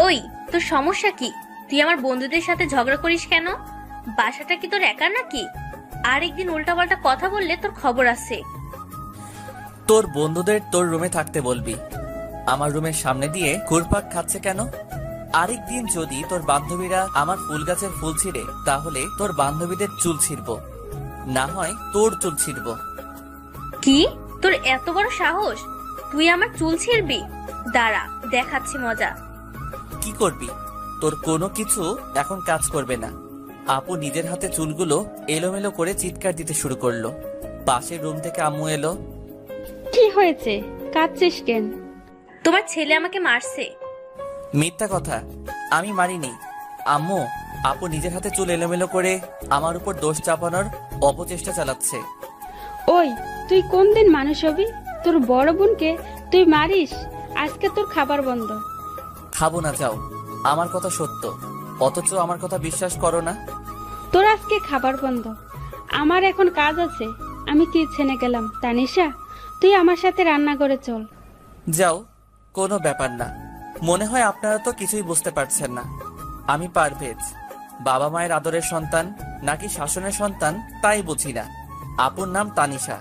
ওই, তোর সমস্যা কি? তুই আমার বন্ধুদের সাথে ঝগড়া করিস কেন? বাসাটা কি তোর একা নাকি? আর একদিন উল্টাপাল্টা কথা বললে তোর খবর আছে। তোর বন্ধুদের তোর রুমে থাকতে বলবি। আমার রুমের সামনে দিয়ে ঘুরপাক খাচ্ছে কেন? আরেকদিন যদি তোর বান্ধবীরা আমার ফুল গাছের ফুল ছিঁড়ে, তাহলে তোর বান্ধবীদের চুল ছিঁড়বো, না হয় তোর চুল ছিঁড়বো। কি? তোর এত বড় সাহস? তুই আমার চুল ছিঁড়বি? দাঁড়া, দেখাচ্ছি মজা। কি করবি? তোর কোনো কিছু এখন কাজ করবে না। আপু নিজের হাতে চুলগুলো এলোমেলো করে চিৎকার দিতে শুরু করলো। পাশের রুম থেকে আম্মু এলো। কি হয়েছে, কাঁদছিস কেন? তোমার ছেলে আমাকে মারছে। মিথ্যা কথা, আমি মারিনি। আম্মু, আপু নিজের হাতে চুল এলোমেলো করে আমার উপর দোষ চাপানোর অপচেষ্টা চালাচ্ছে। ওই, তুই কোন দিন মানুষ হবি? তোর বড় বোনকে তুই মারিস? আজকে তোর খাবার বন্ধ। খাবো না, যাও। আমার কথা সত্য, অথচ আমার কথা বিশ্বাস করো না। তোর আজকে খাবার বন্ধ। আমার এখন কাজ আছে, আমি কিচেনে গেলাম। তানিশা, তুই আমার সাথে রান্না করে চল। যাও, কোনো ব্যাপার না। মনে হয় আপনারা তো কিছুই বুঝতে পারছেন না। আমি পারভেজ, বাবা মায়ের আদরের সন্তান নাকি শাসনের সন্তান তাই বুঝি না। আপুর নাম তানিশা,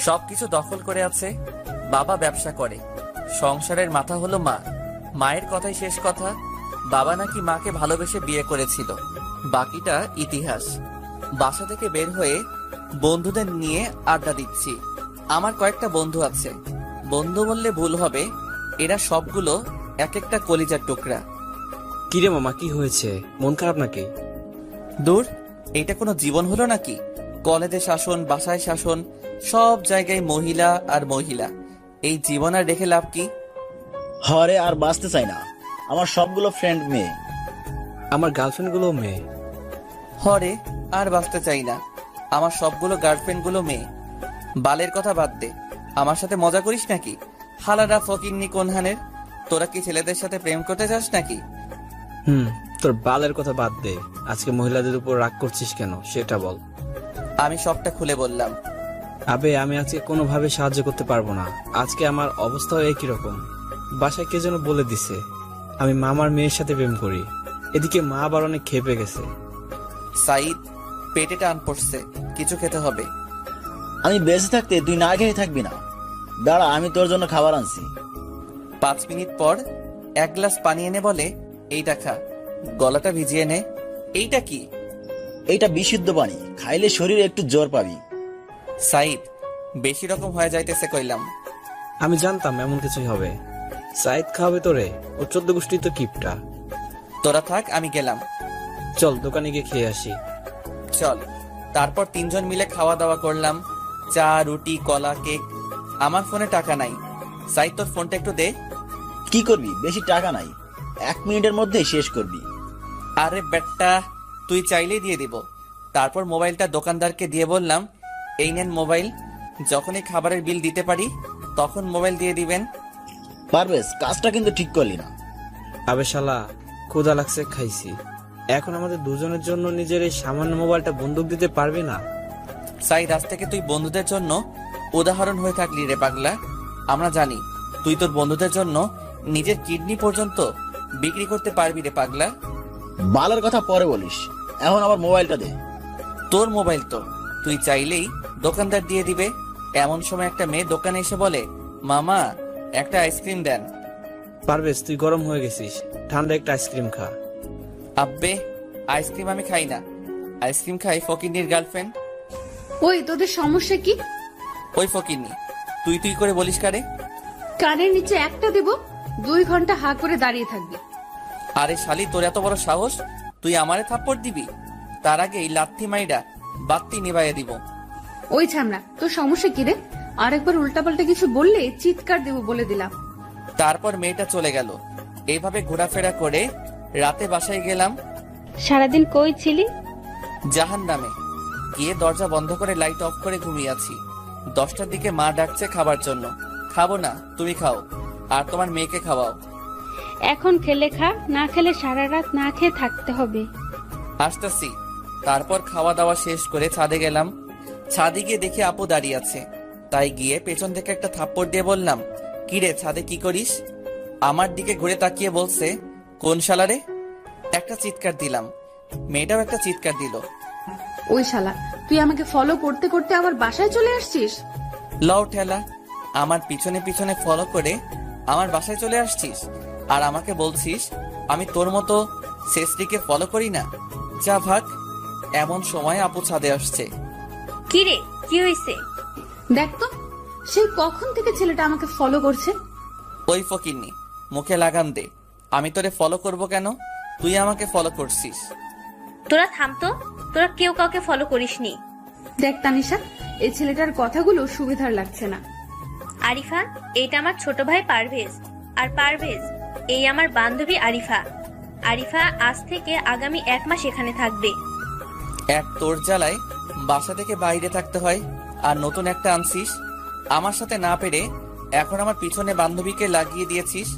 সবকিছু দখল করে আছে। বাবা ব্যবসা করে, সংসারের মাথা হলো মা। মায়ের কথাই শেষ কথা। বাবা নাকি মাকে ভালোবেসে বিয়ে করেছিল, বাকিটা ইতিহাস। বাসা থেকে বের হয়ে বন্ধুদের নিয়ে আড্ডা দিচ্ছি। আমার কয়েকটা বন্ধু আছে, বন্ধু বললে ভুল হবে, এরা সবগুলো এক একটা কলিজার টুকরা। কিরে মামা, কি হয়েছে? মন খারাপ নাকি? দূর, এটা কোনো জীবন হলো নাকি? কলেজে শাসন, বাসায় শাসন, সব জায়গায় মহিলা আর মহিলা। এই জীবন আর রেখে লাভ কি? হরে আর বাঁচতে চাই না, আমার সবগুলো ফ্রেন্ড মেয়ে। আমার গার্লফ্রেন্ড গুলো মেয়ে। হরে আর বাঁচতে চাই না, আমার সবগুলো গার্লফ্রেন্ড গুলো মেয়ে। বালের কথা বাদ দে, আমার সাথে মজা করিস নাকি? হালারা ফকিন্নি কোনহানের, তোরা কি ছেলেদের সাথে প্রেম করতে চাস নাকি? তোর বালের কথা বাদ দে। আজকে মহিলাদের উপর রাগ করছিস কেন সেটা বল। আমি সবটা খুলে বললাম। আবে, আমি আজকে কোনোভাবে সাহায্য করতে পারবো না। আজকে আমার অবস্থাও একই রকম। বাসায় কে যেন বলে দিছে আমি মামার মেয়ের সাথে প্রেম করি। এদিকে মা আবার অনেক খেপে গেছে। সাইদ, পেটে টান পড়ছে, কিছু খেতে হবে। আমি বেঁচে থাকতে তুই না খেয়ে থাকবি না। দাঁড়া, আমি তোর জন্য খাবার আনছি। 5 মিনিট পর এক গ্লাস পানি এনে বলে, এইটা খা, গলাটা ভিজিয়ে নে। এইটা কি? এইটা বিশুদ্ধ পানি, খাইলে শরীরে একটু জোর পাবি। সাইদ, বেশি রকম হয়ে যাইতেছে কইলাম। আমি জানতাম এমন কিছুই হবে। সাইদ খাওয়াবে তোরে? ও 14 গোষ্ঠী তো কিপটা। তোরা থাক, আমি গেলাম। চল দোকানে গিয়ে খেয়ে আসি। চল। তারপর 3 জন মিলে খাওয়া দাওয়া করলাম, চা, রুটি, কলা, কেক। আমার ফোনে টাকা নাই। সাইদ, তোর ফোনটা একটু দে। কি করবি? বেশি টাকা নাই, 1 মিনিটের মধ্যেই শেষ করবি। আরে বেটা, তুই চাইলেই দিয়ে দিব। তারপর মোবাইলটা দোকানদারকে দিয়ে বললাম, এই নেন মোবাইল, যখনই খাবারের বিল দিতে পারি তখন মোবাইল দিয়ে দিবেন। পারভেজ, কাজটা কিন্তু ঠিক করলি না। আবে শালা, ক্ষুধা লাগছে, খাইছি। এখন আমাদের দুজনের জন্য নিজের এই সামান্য মোবাইলটা বন্দুক দিতে পারবি না? সাইদ, আজ থেকে তুই বন্ধুদের জন্য উদাহরণ হয়ে থাকলি রে পাগলা। আমরা জানি তুই তোর বন্ধুদের জন্য নিজের কিডনি পর্যন্ত বিক্রি করতে পারবি রে পাগলা। বালের কথা পরে বলিস, এখন আমার মোবাইলটা দে। তোর মোবাইল তো তুই চাইলেই দোকানদার দিয়ে দিবে। এমন সময় একটা মেয়ে দোকানে এসে বলে, মামা একটা আইসক্রিম দেন। পারভেজ, তুই গরম হয়ে গেছিস, ঠান্ডা একটা আইসক্রিম খা। আব্বে, আইসক্রিম আমি খাই না, আইসক্রিম খাই ফকিন্নির গার্লফ্রেন্ড। ওই, তোদের সমস্যা কি? ওই ফকিন্নি, তুই তুই করে বলিস কারে? কানের নিচে একটা দেব, 2 ঘন্টা হা করে দাঁড়িয়ে থাকবি। আরে শালি, তোর এত বড় সাহস, তুই আমারে থাপ্পড় দিবি? তার আগে এই লাথি মাইরা বাত্তি নিভাইয়া দিব। ওই ছামড়া, তোর সমস্যা কি রে? আরেকবার উল্টাপাল্টা কিছু বললে চিৎকার দেব বলে দিলাম। তারপর মেয়েটা চলে গেল। এইভাবে ঘোরাফেরা করে রাতে বাসায় গেলাম। সারাদিন কই ছিলি? জাহান্নামে। গিয়ে দরজা বন্ধ করে লাইট অফ করে ঘুমিয়ে আছি। 10টার দিকে মা ডাকছে খাবার জন্য। খাবো না, তুমি খাও, আর তোমার মেয়েকে খাওয়াও। এখন খেলে খা, না খেলে সারা রাত না খেয়ে থাকতে হবে। আসতেছি। তারপর খাওয়া দাওয়া শেষ করে ছাদে গেলাম। ছাদে গিয়ে দেখি আপু দাঁড়িয়ে আছে, তাই গিয়ে পেছন থেকে একটা থাপ্পড় দিয়ে বললাম, কিরে ছাদে কি করিস? আমার দিকে ঘুরে তাকিয়ে বলছে, কোন শালারে? একটা চিৎকার দিলাম, মেয়েটাও একটা চিৎকার দিল। ওই শালা, তুই আমাকে ফলো করতে করতে আবার বাসায় চলে আসছিস? লও ঠেলা, আমার পিছনে পিছনে ফলো করে আমার বাসায় চলে আসছিস আর আমাকে বলছিস আমি তোর মতো শেষটিকে ফলো করি না। যা ভাগ। এমন সময় আপু ছাদে আসছে। কি রে, কি হয়েছে? দেখ তো, সেই কখন থেকে ছেলেটা আমাকে ফলো করছে। ওই ফকিন্নি, মুখে লাগাম দে। আমি তোরে ফলো করব কেন? তুই আমাকে ফলো করছিস। তোরা থামতো, তোরা কেউ কাউকে ফলো করিসনি। দেখ তানিশা, এই ছেলেটার কথাগুলো সুবিধার লাগছে না। আরিফা, এইটা আমার ছোট ভাই পারভেজ, আর পারভেজ এই আমার বান্ধবী আরিফা। আরিফা আজ থেকে আগামী 1 মাস এখানে থাকবে। এক তোর জ্বালায় বাসা থেকে বাইরে থাকতে হয়, আর নতুন একটা আনছিস। আমার সাথে না পেরে এখন আমার পিছনে বান্ধবীকে লাগিয়ে দিয়েছিস।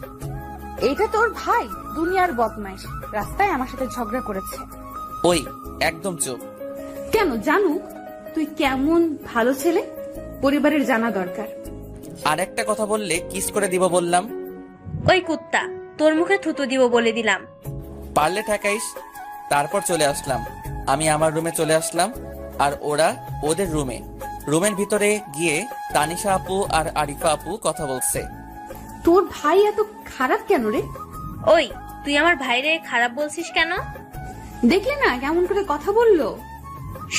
এটা তোর ভাই দুনিয়ার বদমাইশ, রাস্তায় আমার সাথে ঝগড়া করেছে। ওই একদম চুপ। কেন জানুক তুই কেমন ভালো ছেলে, পরিবারের জানা দরকার। আর একটা কথা বললে কিস করে দিব বললাম। ওই কুত্তা, তোর মুখে থুতু দিব বলে দিলাম। পারলে ঠেকাইস। তারপর চলে আসলাম, আমি আমার রুমে চলে আসলাম আর ওরা ওদের রুমে। রুমের ভিতরে গিয়ে তানিশা আপু আর আরিফা আপু কথা বলছে। তোর ভাই এত খারাপ কেন রে? ওই, তুই আমার ভাইরে খারাপ বলছিস কেন? দেখলে না কেমন করে কথা বললো।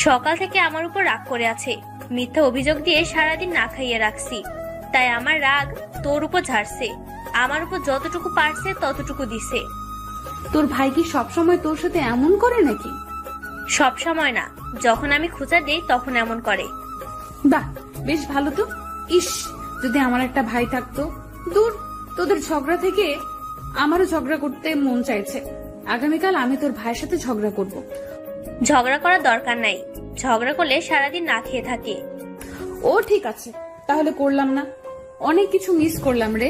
সকাল থেকে আমার উপর রাগ করে আছে, মিথ্যা অভিযোগ দিয়ে সারাদিন না খাইয়ে রাখছি, তাই আমার রাগ তোর উপর ঝাড়ছে। আমার উপর যতটুকু পারছে ততটুকু দিছে। তোর ভাই কি সবসময় তোর সাথে এমন করে নাকি? সব সময় না, যখন আমি খোঁচা দেই তখন এমন করে। বাহ, বেশ ভালো তো। ইস, যদি আমার একটা ভাই থাকতো। দূর, তোদের ঝগড়া থেকে আমারও ঝগড়া করতে মন চাইছে। আগামীকাল আমি তোর ভাইয়ের সাথে ঝগড়া করব। ঝগড়া করার দরকার নাই, ঝগড়া করলে সারাদিন না খেয়ে থাকে। ও ঠিক আছে, তাহলে করলাম না। অনেক কিছু মিস করলাম রে।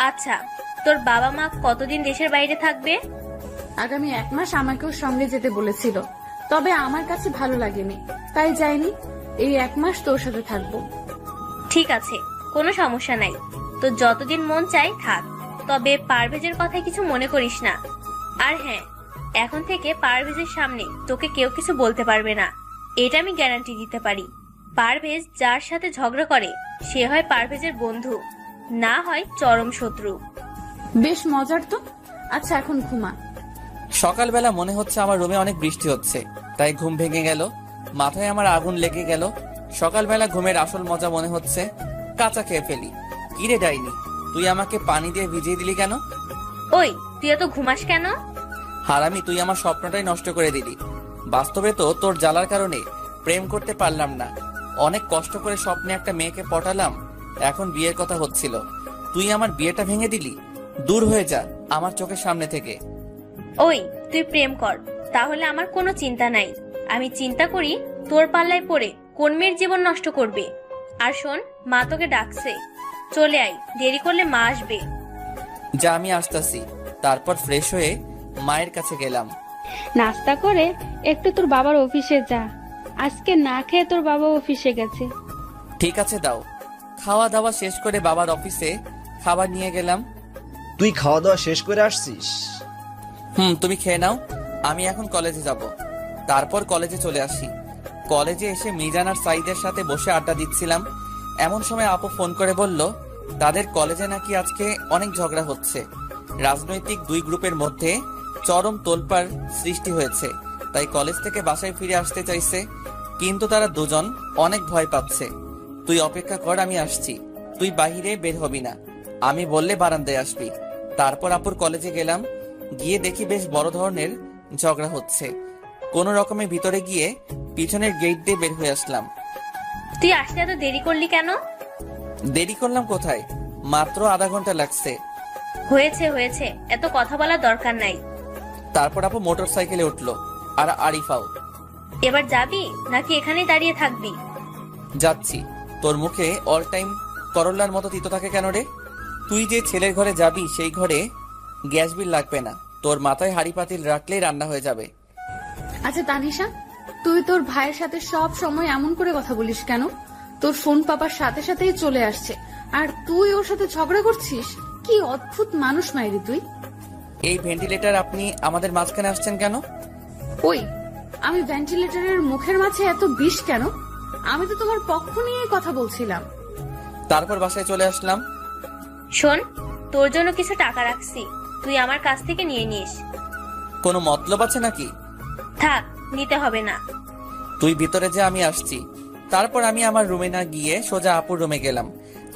আচ্ছা, তোর বাবা মা কতদিন দেশের বাইরে থাকবে? আগামী 1 মাস আমাকেও সঙ্গে যেতে বলেছিল, তবে আমার কাছে ভালো লাগেনি, তাই যাইনি। এই 1 মাস তোর সাথে থাকবো। ঠিক আছে, কোনো সমস্যা নাই, তোর যতদিন মন চাই থাক, তবে পারভেজের কথা কিছু মনে করিস না। আর হ্যাঁ, এখন থেকে পারভেজের সামনে তোকে কেউ কিছু বলতে পারবে না, এটা আমি গ্যারান্টি দিতে পারি। পারভেজ যার সাথে ঝগড়া করে সে হয় পারভেজের বন্ধু, না হয় চরম শত্রু। বেশ মজার তো। আচ্ছা, এখন ঘুমা। সকালবেলা মনে হচ্ছে আমার রুমে অনেক বৃষ্টি হচ্ছে, তাই ঘুম ভেঙে গেল। মাথায় আমার আগুন লেগে গেল। সকালবেলা ঘুমের আসল মজা মনে হচ্ছে কাঁচা খেয়ে ফেলি। কিরে ডাইনি, তুই আমাকে পানি দিয়ে ভিজিয়ে দিলি কেন? ওই, তুই এত ঘুমাস কেন? হারামি, তুই আমার স্বপ্নটাই নষ্ট করে দিলি। বাস্তবে তো তোর জ্বালার কারণে প্রেম করতে পারলাম না। অনেক কষ্ট করে স্বপ্নে একটা মেয়েকে পটালাম, এখন বিয়ের কথা হচ্ছিল, তুই আমার বিয়েটা ভেঙে দিলি। দূর হয়ে যা আমার চোখের সামনে থেকে। ওই, তুই প্রেম কর, তাহলে আমার কোনো চিন্তা নাই। আমি চিন্তা করি তোর পাল্লায় পড়ে কোন মেয়ের জীবন নষ্ট করবে। আর শোন, মা তোকে ডাকছে, চলে আয়, দেরি করলে মা আসবে। যা, আমি আসতাছি। তারপর ফ্রেশ হয়ে মায়ের কাছে গেলাম। নাস্তা করে একটু তোর বাবার অফিসে যা, আজকে না খেয়ে তোর বাবা অফিসে গেছে। ঠিক আছে, দাও। খাওয়া দাওয়া শেষ করে বাবার অফিসে খাবার নিয়ে গেলাম। তুই খাওয়া দাওয়া শেষ করে আসছিস? তুমি খেয়ে নাও, আমি এখন কলেজে যাব। তারপর কলেজে চলে আসি। কলেজে এসে মিজান আর সাইদের সাথে বসে আড্ডা দিচ্ছিলাম, এমন সময় আপু ফোন করে বলল তাদের কলেজে নাকি আজকে অনেক ঝগড়া হচ্ছে। রাজনৈতিক 2 গ্রুপের মধ্যে চরম তোলপাড় সৃষ্টি হয়েছে, তাই কলেজ থেকে বাসায় ফিরে আসতে চাইছে, কিন্তু তারা দুজন অনেক ভয় পাচ্ছে। তুই অপেক্ষা কর, আমি আসছি। তুই বাহিরে বের হবি না, আমি বললে বারান্দায় আসবি। তারপর আপুর কলেজে গেলাম, গিয়ে দেখি বেশ বড় ধরনের ঝগড়া হচ্ছে। কোনো রকমে ভিতরে গিয়ে পিছনের গেট দিয়ে বের হয়ে আসলাম। তুই আসতে এত দেরি করলি কেন? দেরি করলাম কোথায়, মাত্র আধা ঘন্টা লাগছে। হয়েছে হয়েছে, এত কথা বলার দরকার নাই। তারপর আপু মোটর সাইকেলে উঠলো, আর আরিফাও। এবার যাবি নাকি এখানেই দাঁড়িয়ে থাকবি? যাচ্ছি। তোর মুখে অল টাইম করল্লার মতো তিতো থাকে কেন রে? তুই যে ছেলের ঘরে যাবি সেই ঘরে গ্যাস বিল লাগবে না, তোর মাথায় হাঁড়ি পাতিল রাখলেই রান্না হয়ে যাবে। আচ্ছা তানিশা, তুই তোর ভাইয়ের সাথে সব সময় এমন করে কথা বলিস কেন? তোর ফোন পাপার সাথে সাথেই চলে আসছে, আর তুই ওর সাথে ঝগড়া করছিস। কি অদ্ভুত মানুষ মাইরি তুই। এই ভেন্টিলেটর আপনি আমাদের মাঝখানে আসছেন কেন? ওই, আমি ভেন্টিলেটরের মুখের মাঝে এত বিষ কেন? আমি তো তোমার পক্ষ নিয়ে কথা বলছিলাম। তারপর বাসায় চলে আসলাম। শোন, তোর জন্য কিছু টাকা রাখছি, তুই আমার কাছ থেকে নিয়ে নিস। কোনো মতলব আছে নাকি? থাক, নিতে হবে না। তুই ভিতরে যে, আমি আসছি। তারপর আমি আমার রুমে না গিয়ে সোজা আপুর রুমে গেলাম।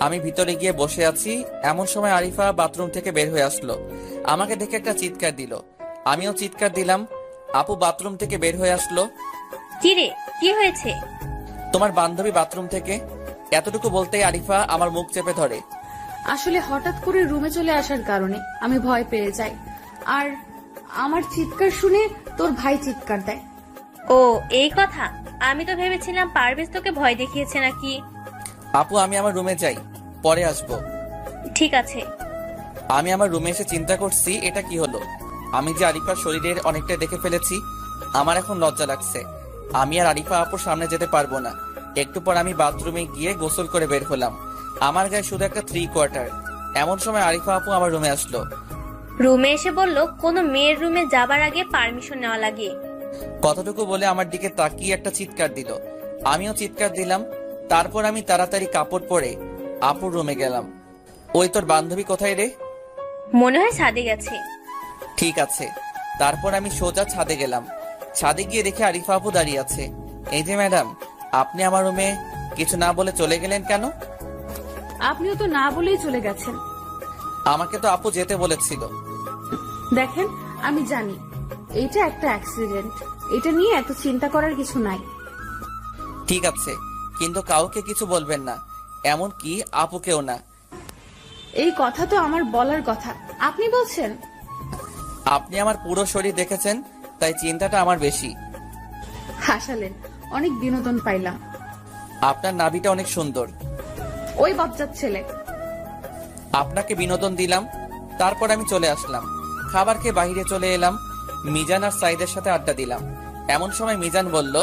আমি ভিতরে গিয়ে বসে আছি, এমন সময় আরিফা বাথরুম থেকে বের হয়ে আসলো। আমাকে দেখে একটা চিৎকার দিল, আমিও চিৎকার দিলাম। আপু বাথরুম থেকে বের হয়ে আসলো। কি রে, কি হয়েছে? তোমার বান্ধবী বাথরুম থেকে, এতটুকু বলতেই আরিফা আমার মুখ চেপে ধরে। আসলে হঠাৎ করে রুমে চলে আসার কারণে আমি ভয় পেয়ে যাই, আর আমার চিৎকার শুনে তোর ভাই চিৎকার দেয়। ও, এই কথা। আমি তো ভেবেছিলাম পারভেজ তোকে ভয় দেখিয়েছে নাকি। আপু আমি আমার রুমে যাই, পরে আসবো। ঠিক আছে। আমি আমার রুমে এসে চিন্তা করছি এটা কি হলো। আমি যে আরিফার শরীরের অনেকটা দেখে ফেলেছি। আমার এখন লজ্জা লাগছে। আমি আর আরিফা আপুর সামনে যেতে পারবো না। একটু পর আমি বাথরুমে গিয়ে গোসল করে বের হলাম। আমার গায়ে শুধু একটা 3/4। এমন সময় আরিফা আপু আমার রুমে আসলো। রুমে এসে বলল কোনো মেয়ের রুমে যাবার আগে পারমিশন নেওয়া লাগে। কতটুকু বলে আমার দিকে তাকিয়ে একটা চিৎকার দিল, আমিও চিৎকার দিলাম। তারপর আমি তাড়াতাড়ি কাপড় পরে আপুর রুমে গেলাম। ওই তোর বান্ধবী কোথায় রে? মনে হয় ছাদে গেছে। ঠিক আছে। তারপর আমি সোজা ছাদে গেলাম। ছাদে গিয়ে দেখে আরিফা আপু দাঁড়িয়ে আছে। এই যে ম্যাডাম, আপনি আমার রুমে কিছু না বলে চলে গেলেন কেন? আপনিও তো না বলেই চলে গেছেন। আমাকে তো আপু যেতে বলেছিল। দেখেন, আমি জানি এটা একটা অ্যাক্সিডেন্ট, এটা নিয়ে এত চিন্তা করার কিছু নাই। ঠিক আছে, কিন্তু কাউকে কিছু বলবেন না, এমনকি আপুকেও না। এই কথা তো আমার বলার কথা, আপনি বলছেন? আপনি আমার পুরো শরীর দেখেছেন, তাই চিন্তাটা আমার বেশি। হাসালেন, অনেক বিনোদন পাইলাম। আপনার নাভিটা অনেক সুন্দর। ওই বজ্জাত ছেলে। আপনাকে বিনোদন দিলাম। তারপর আমি চলে আসলাম। খাবার খেয়ে বাইরে চলে এলাম। মিজান আর সাইদের সাথে আড্ডা দিলাম। এমন সময় মিজান বলল,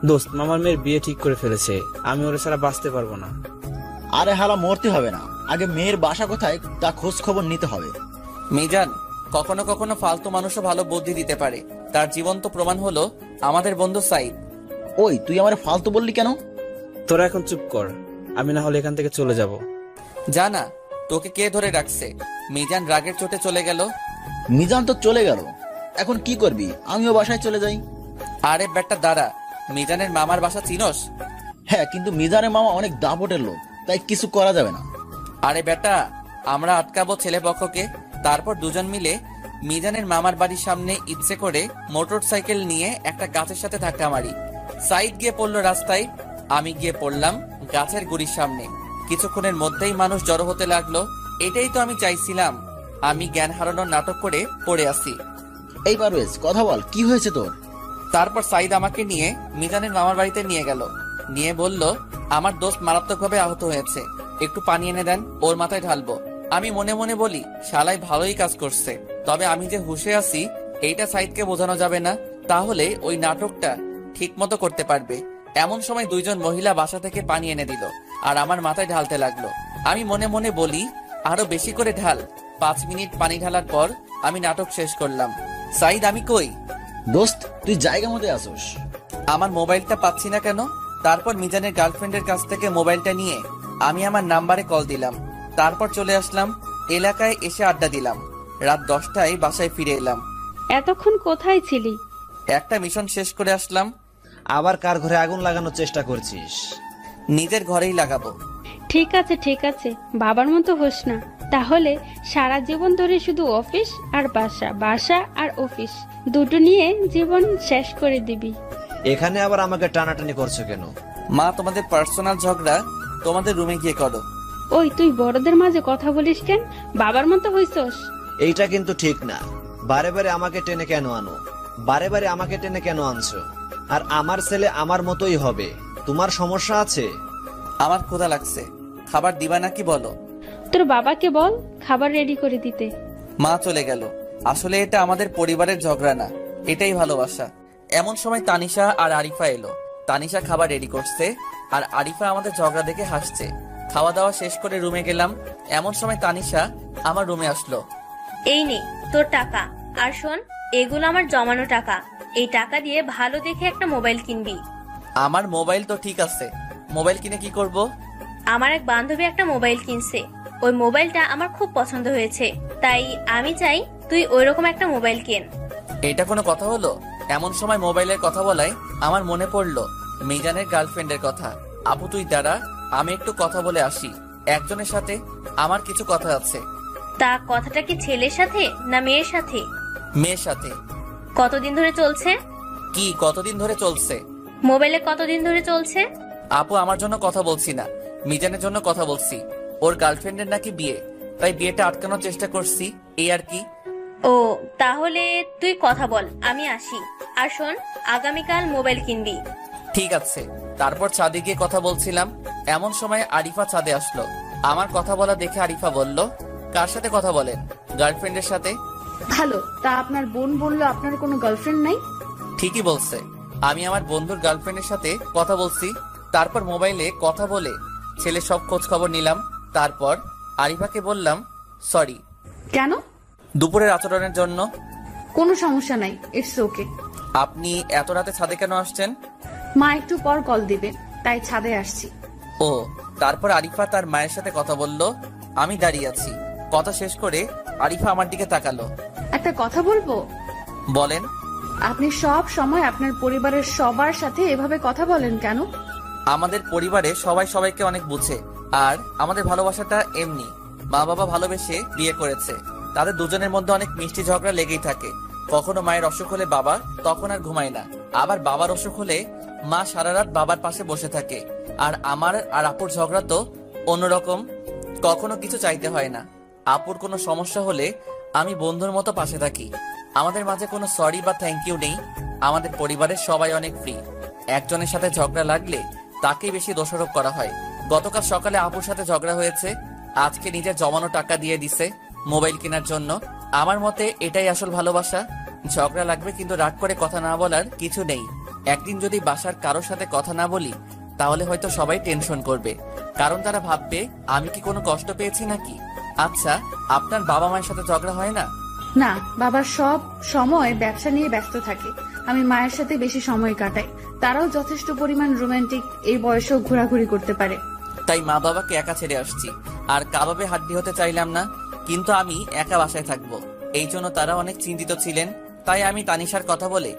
দোস্ত, মামার মেয়ের বিয়ে ঠিক করে ফেলেছে, আমি ওরা ছাড়া বাঁচতে পারবো না। আরে হালা, মরতে হবে না, আগে মেয়ের বাসা কোথায় তা খোঁজ খবর নিতে হবে। মিজান, কখনো কখনো ফালতু মানুষও ভালো বুদ্ধি দিতে পারে। তার জীবন্ত প্রমাণ হলো আমাদের বন্ধু সাইদ। ওই, তুই আমার ফালতু বললি কেন? তোরা এখন চুপ কর, আমি না হলে এখান থেকে চলে যাব। জানা তোকে কে ধরে রাখছে? মিজান রাগের চোটে চলে গেল। মিজান তো চলে গেল, এখন কি করবি? আমিও বাসায় চলে যাই। আরে বেটা দাঁড়া, মিজানের মামার বাসা চিনোস? হ্যাঁ, কিন্তু মিজানের মামা অনেক দাপটের লোক, তাই কিছু করা যাবে না। আরে বেটা, আমরা আটকাবো ছেলে পক্ষকে। তারপর দুজন মিলে মিজানের মামার বাড়ির সামনে ইচ্ছে করে মোটর সাইকেল নিয়ে একটা গাছের সাথে ধাক্কা মারি। সাইদ গিয়ে পড়লো রাস্তায়, আমি গিয়ে পড়লাম গাছের গুড়ির সামনে। কিছুক্ষণের মধ্যেই মানুষ জড়ো হতে লাগলো। এটাই তো আমি চাইছিলাম। আমি জ্ঞান হারানোর নাটক করে পড়ে আসি। এই পারভেজ, কথা বল, কি হয়েছে তোর? তারপর সাইদ আমাকে নিয়ে মিজানের মামার বাড়িতে নিয়ে গেল। নিয়ে বলল, আমার দোস্ত মারাত্মকভাবে আহত হয়েছে, একটু পানি এনে দেন, ওর মাথায় ঢালবো। আমি মনে মনে বলি, শালাই ভালোই কাজ করছে, তবে আমি যে হুঁশে আছি এইটা সাইদকে বোঝানো যাবে না, তাহলে ওই নাটকটা ঠিক মতো করতে পারবে। এমন সময় দুইজন মহিলা বাসা থেকে পানি এনে দিল আর আমার মাথায় ঢালতে লাগলো। আমি মনে মনে বলি, আরো বেশি করে ঢাল। 5 মিনিট পানি ঢালার পর আমি নাটক শেষ করলাম। সাইদ, আমি কই? দোস্ত, তুই জায়গা মতো আসোস। আমার মোবাইলটা পাচ্ছি না কেন? তারপর মিজানের গার্লফ্রেন্ডের কাছ থেকে মোবাইলটা নিয়ে আমি আমার নাম্বারে কল দিলাম। তারপর চলে আসলাম এলাকায়, এসে আড্ডা দিলাম। রাত 10টায় বাসায় ফিরে এলাম। এতক্ষণ কোথায় ছিলি? একটা মিশন শেষ করে আসলাম। আবার কার ঘরে আগুন লাগানোর চেষ্টা করছিস? নিজের ঘরেই লাগাবো। ঠিক আছে ঠিক আছে, বাবার মতো হোস না। তাহলে সারা জীবন ধরে শুধু অফিস আর বাসা, বাসা আর অফিস, দুটো নিয়ে জীবন শেষ করে দিবি। এখানে আবার আমাকে টানাটানি করছো কেন? মা, তোমাদের পার্সোনাল ঝগড়া তোমাদের রুমে গিয়ে করো। ওই, তুই বড়দের মাঝে কথা বলিস কেন? বাবার মতো হইছস। এইটা কিন্তু ঠিক না। বারে বারে আমাকে টেনে কেন আনো? বারে বারে আমাকে টেনে কেন আনছো? আর আমার ছেলে আমার মতোই হবে, তোমার সমস্যা আছে? আমার ক্ষুধা লাগছে, খাবার দিবা নাকি বলো? তোর বাবাকে বল খাবার রেডি করে দিতে। মা চলে গেল। আসলে এটা আমাদের পরিবারের ঝগড়া না, এটাই ভালোবাসা। এমন সময় তানিশা আর আরিফা এলো। তানিশা খাবার রেডি করছে আর আরিফা আমাদের ঝগড়া দেখে হাসছে। খাওয়া দাওয়া শেষ করে রুমে গেলাম। এমন সময় তানিশা আমার রুমে আসলো। এই নে তোর টাকা। আর শোন, এগুলো আমার জমানো টাকা। এই টাকা দিয়ে ভালো দেখে একটা মোবাইল কিনবি। আমার মোবাইল তো ঠিক আছে, মোবাইল কিনে কি করব? আমার এক বান্ধবী একটা মোবাইল কিনছে, ওই মোবাইলটা আমার খুব পছন্দ হয়েছে, তাই আমি চাই তুই ওইরকম একটা মোবাইল কেন। এটা কোনো কথা হলো? এমন সময় মোবাইলের কথা বলায় আমার মনে পড়লো মিজানের গার্লফ্রেন্ডের কথা। আপু তুই দাঁড়া, আমি একটু কথা বলে আসি একজনের সাথে, আমার কিছু কথা আছে। তা কথাটা কি ছেলের সাথে না মেয়ের সাথে? মেয়ের সাথে। কতদিন ধরে চলছে? কি কতদিন ধরে চলছে? মোবাইলে কতদিন ধরে চলছে? আপু আমার জন্য কথা বলছি না, মিজানের জন্য কথা বলছি। ওর গার্লফ্রেন্ডের নাকি বিয়ে, তাই বিয়েটা আটকানোর চেষ্টা করছি, এই আর কি। ও তাহলে তুই কথা বল, আমি আসি। আর শোন, আগামীকাল মোবাইল কিনবি। ঠিক আছে। তারপর ছাদে গিয়ে কথা বলছিলাম, এমন সময় আরিফা ছাদে আসলো। আমার কথা বলা দেখে আরিফা বলল, কার সাথে কথা বলেন? গার্লফ্রেন্ডের সাথে। ভালো, তা আপনার বোন বললো আপনার কোনো গার্লফ্রেন্ড নাই? ঠিকই বলছে, আমি আমার বন্ধুর গার্লফ্রেন্ডের সাথে কথা বলছি। তারপর মোবাইলে কথা বলে ছেলে সব খোঁজ খবর নিলাম। তারপর আরিফাকে বললাম সরি কেন? দুপুরের আচরণের জন্য। কোনো সমস্যা নাই, ইটস ওকে। আপনি এত রাতে ছাদে কেন আসছেন? মা একটু পর কল দিবে, তাই ছাদে আসছি। ও, তারপর আরিফা তার মায়ের সাথে কথা বলল, আমি দাঁড়িয়ে আছি। কথা শেষ করে আরিফা আমার দিকে তাকালো। একটা কথা বলবো? বলেন। আপনি সব সময় আপনার পরিবারের সবার সাথে এভাবে কথা বলেন কেন? আমাদের পরিবারে সবাই সবাইকে অনেক বুঝে, আর আমাদের ভালোবাসাটা এমনি। মা বাবা ভালোবেসে বিয়ে করেছে, তাদের দুজনের মধ্যে অনেক মিষ্টি ঝগড়া লেগেই থাকে। কখনো মায়ের অসুখ হলে বাবা তখন আর ঘুমায় না, আবার বাবার অসুখ হলে মা সারা রাত বাবার পাশে বসে থাকে। আর আমার আর আপুর ঝগড়া তো অন্যরকম, কখনো কিছু চাইতে হয় না। আপুর কোনো সমস্যা হলে আমি বন্ধুর মতো পাশে থাকি। আমাদের মাঝে কোনো সরি বা থ্যাংক ইউ নেই। আমাদের পরিবারের সবাই অনেক ফ্রি। একজনের সাথে ঝগড়া লাগলে তাকেই বেশি দোষারোপ করা হয়। গতকাল সকালে আপুর সাথে ঝগড়া হয়েছে, আজকে নিজের জমানো টাকা দিয়ে দিছে মোবাইল কেনার জন্য। আমার মতে এটাই আসল ভালোবাসা। ঝগড়া লাগবে কিন্তু রাগ করে কথা না বলার কিছু নেই। একদিন যদি বাসার কারোর সাথে কথা না বলি, তাহলে হয়তো সবাই টেনশন করবে, কারণ তারা ভাববে আমি কি কোনো কষ্ট পেয়েছি নাকি। আচ্ছা, আপনার বাবা মায়ের সাথে ঝগড়া হয় না? না, বাবা সব সময় ব্যবসা নিয়ে ব্যস্ত থাকে। আমি মায়ের সাথে বেশি সময় কাটাই। তারাও যথেষ্ট পরিমাণ রোমান্টিক, এই বয়সেও ঘোরাঘুরি করতে পারে। তাই মা বাবাকে একা ছেড়ে আসছি। আর কাবাবে হাড্ডি হতে চাইলাম না, কিন্তু আমি একা বাসায় থাকবো, এই জন্য তারা অনেক চিন্তিত ছিলেন। তাই আমি তানিশার কথা বলে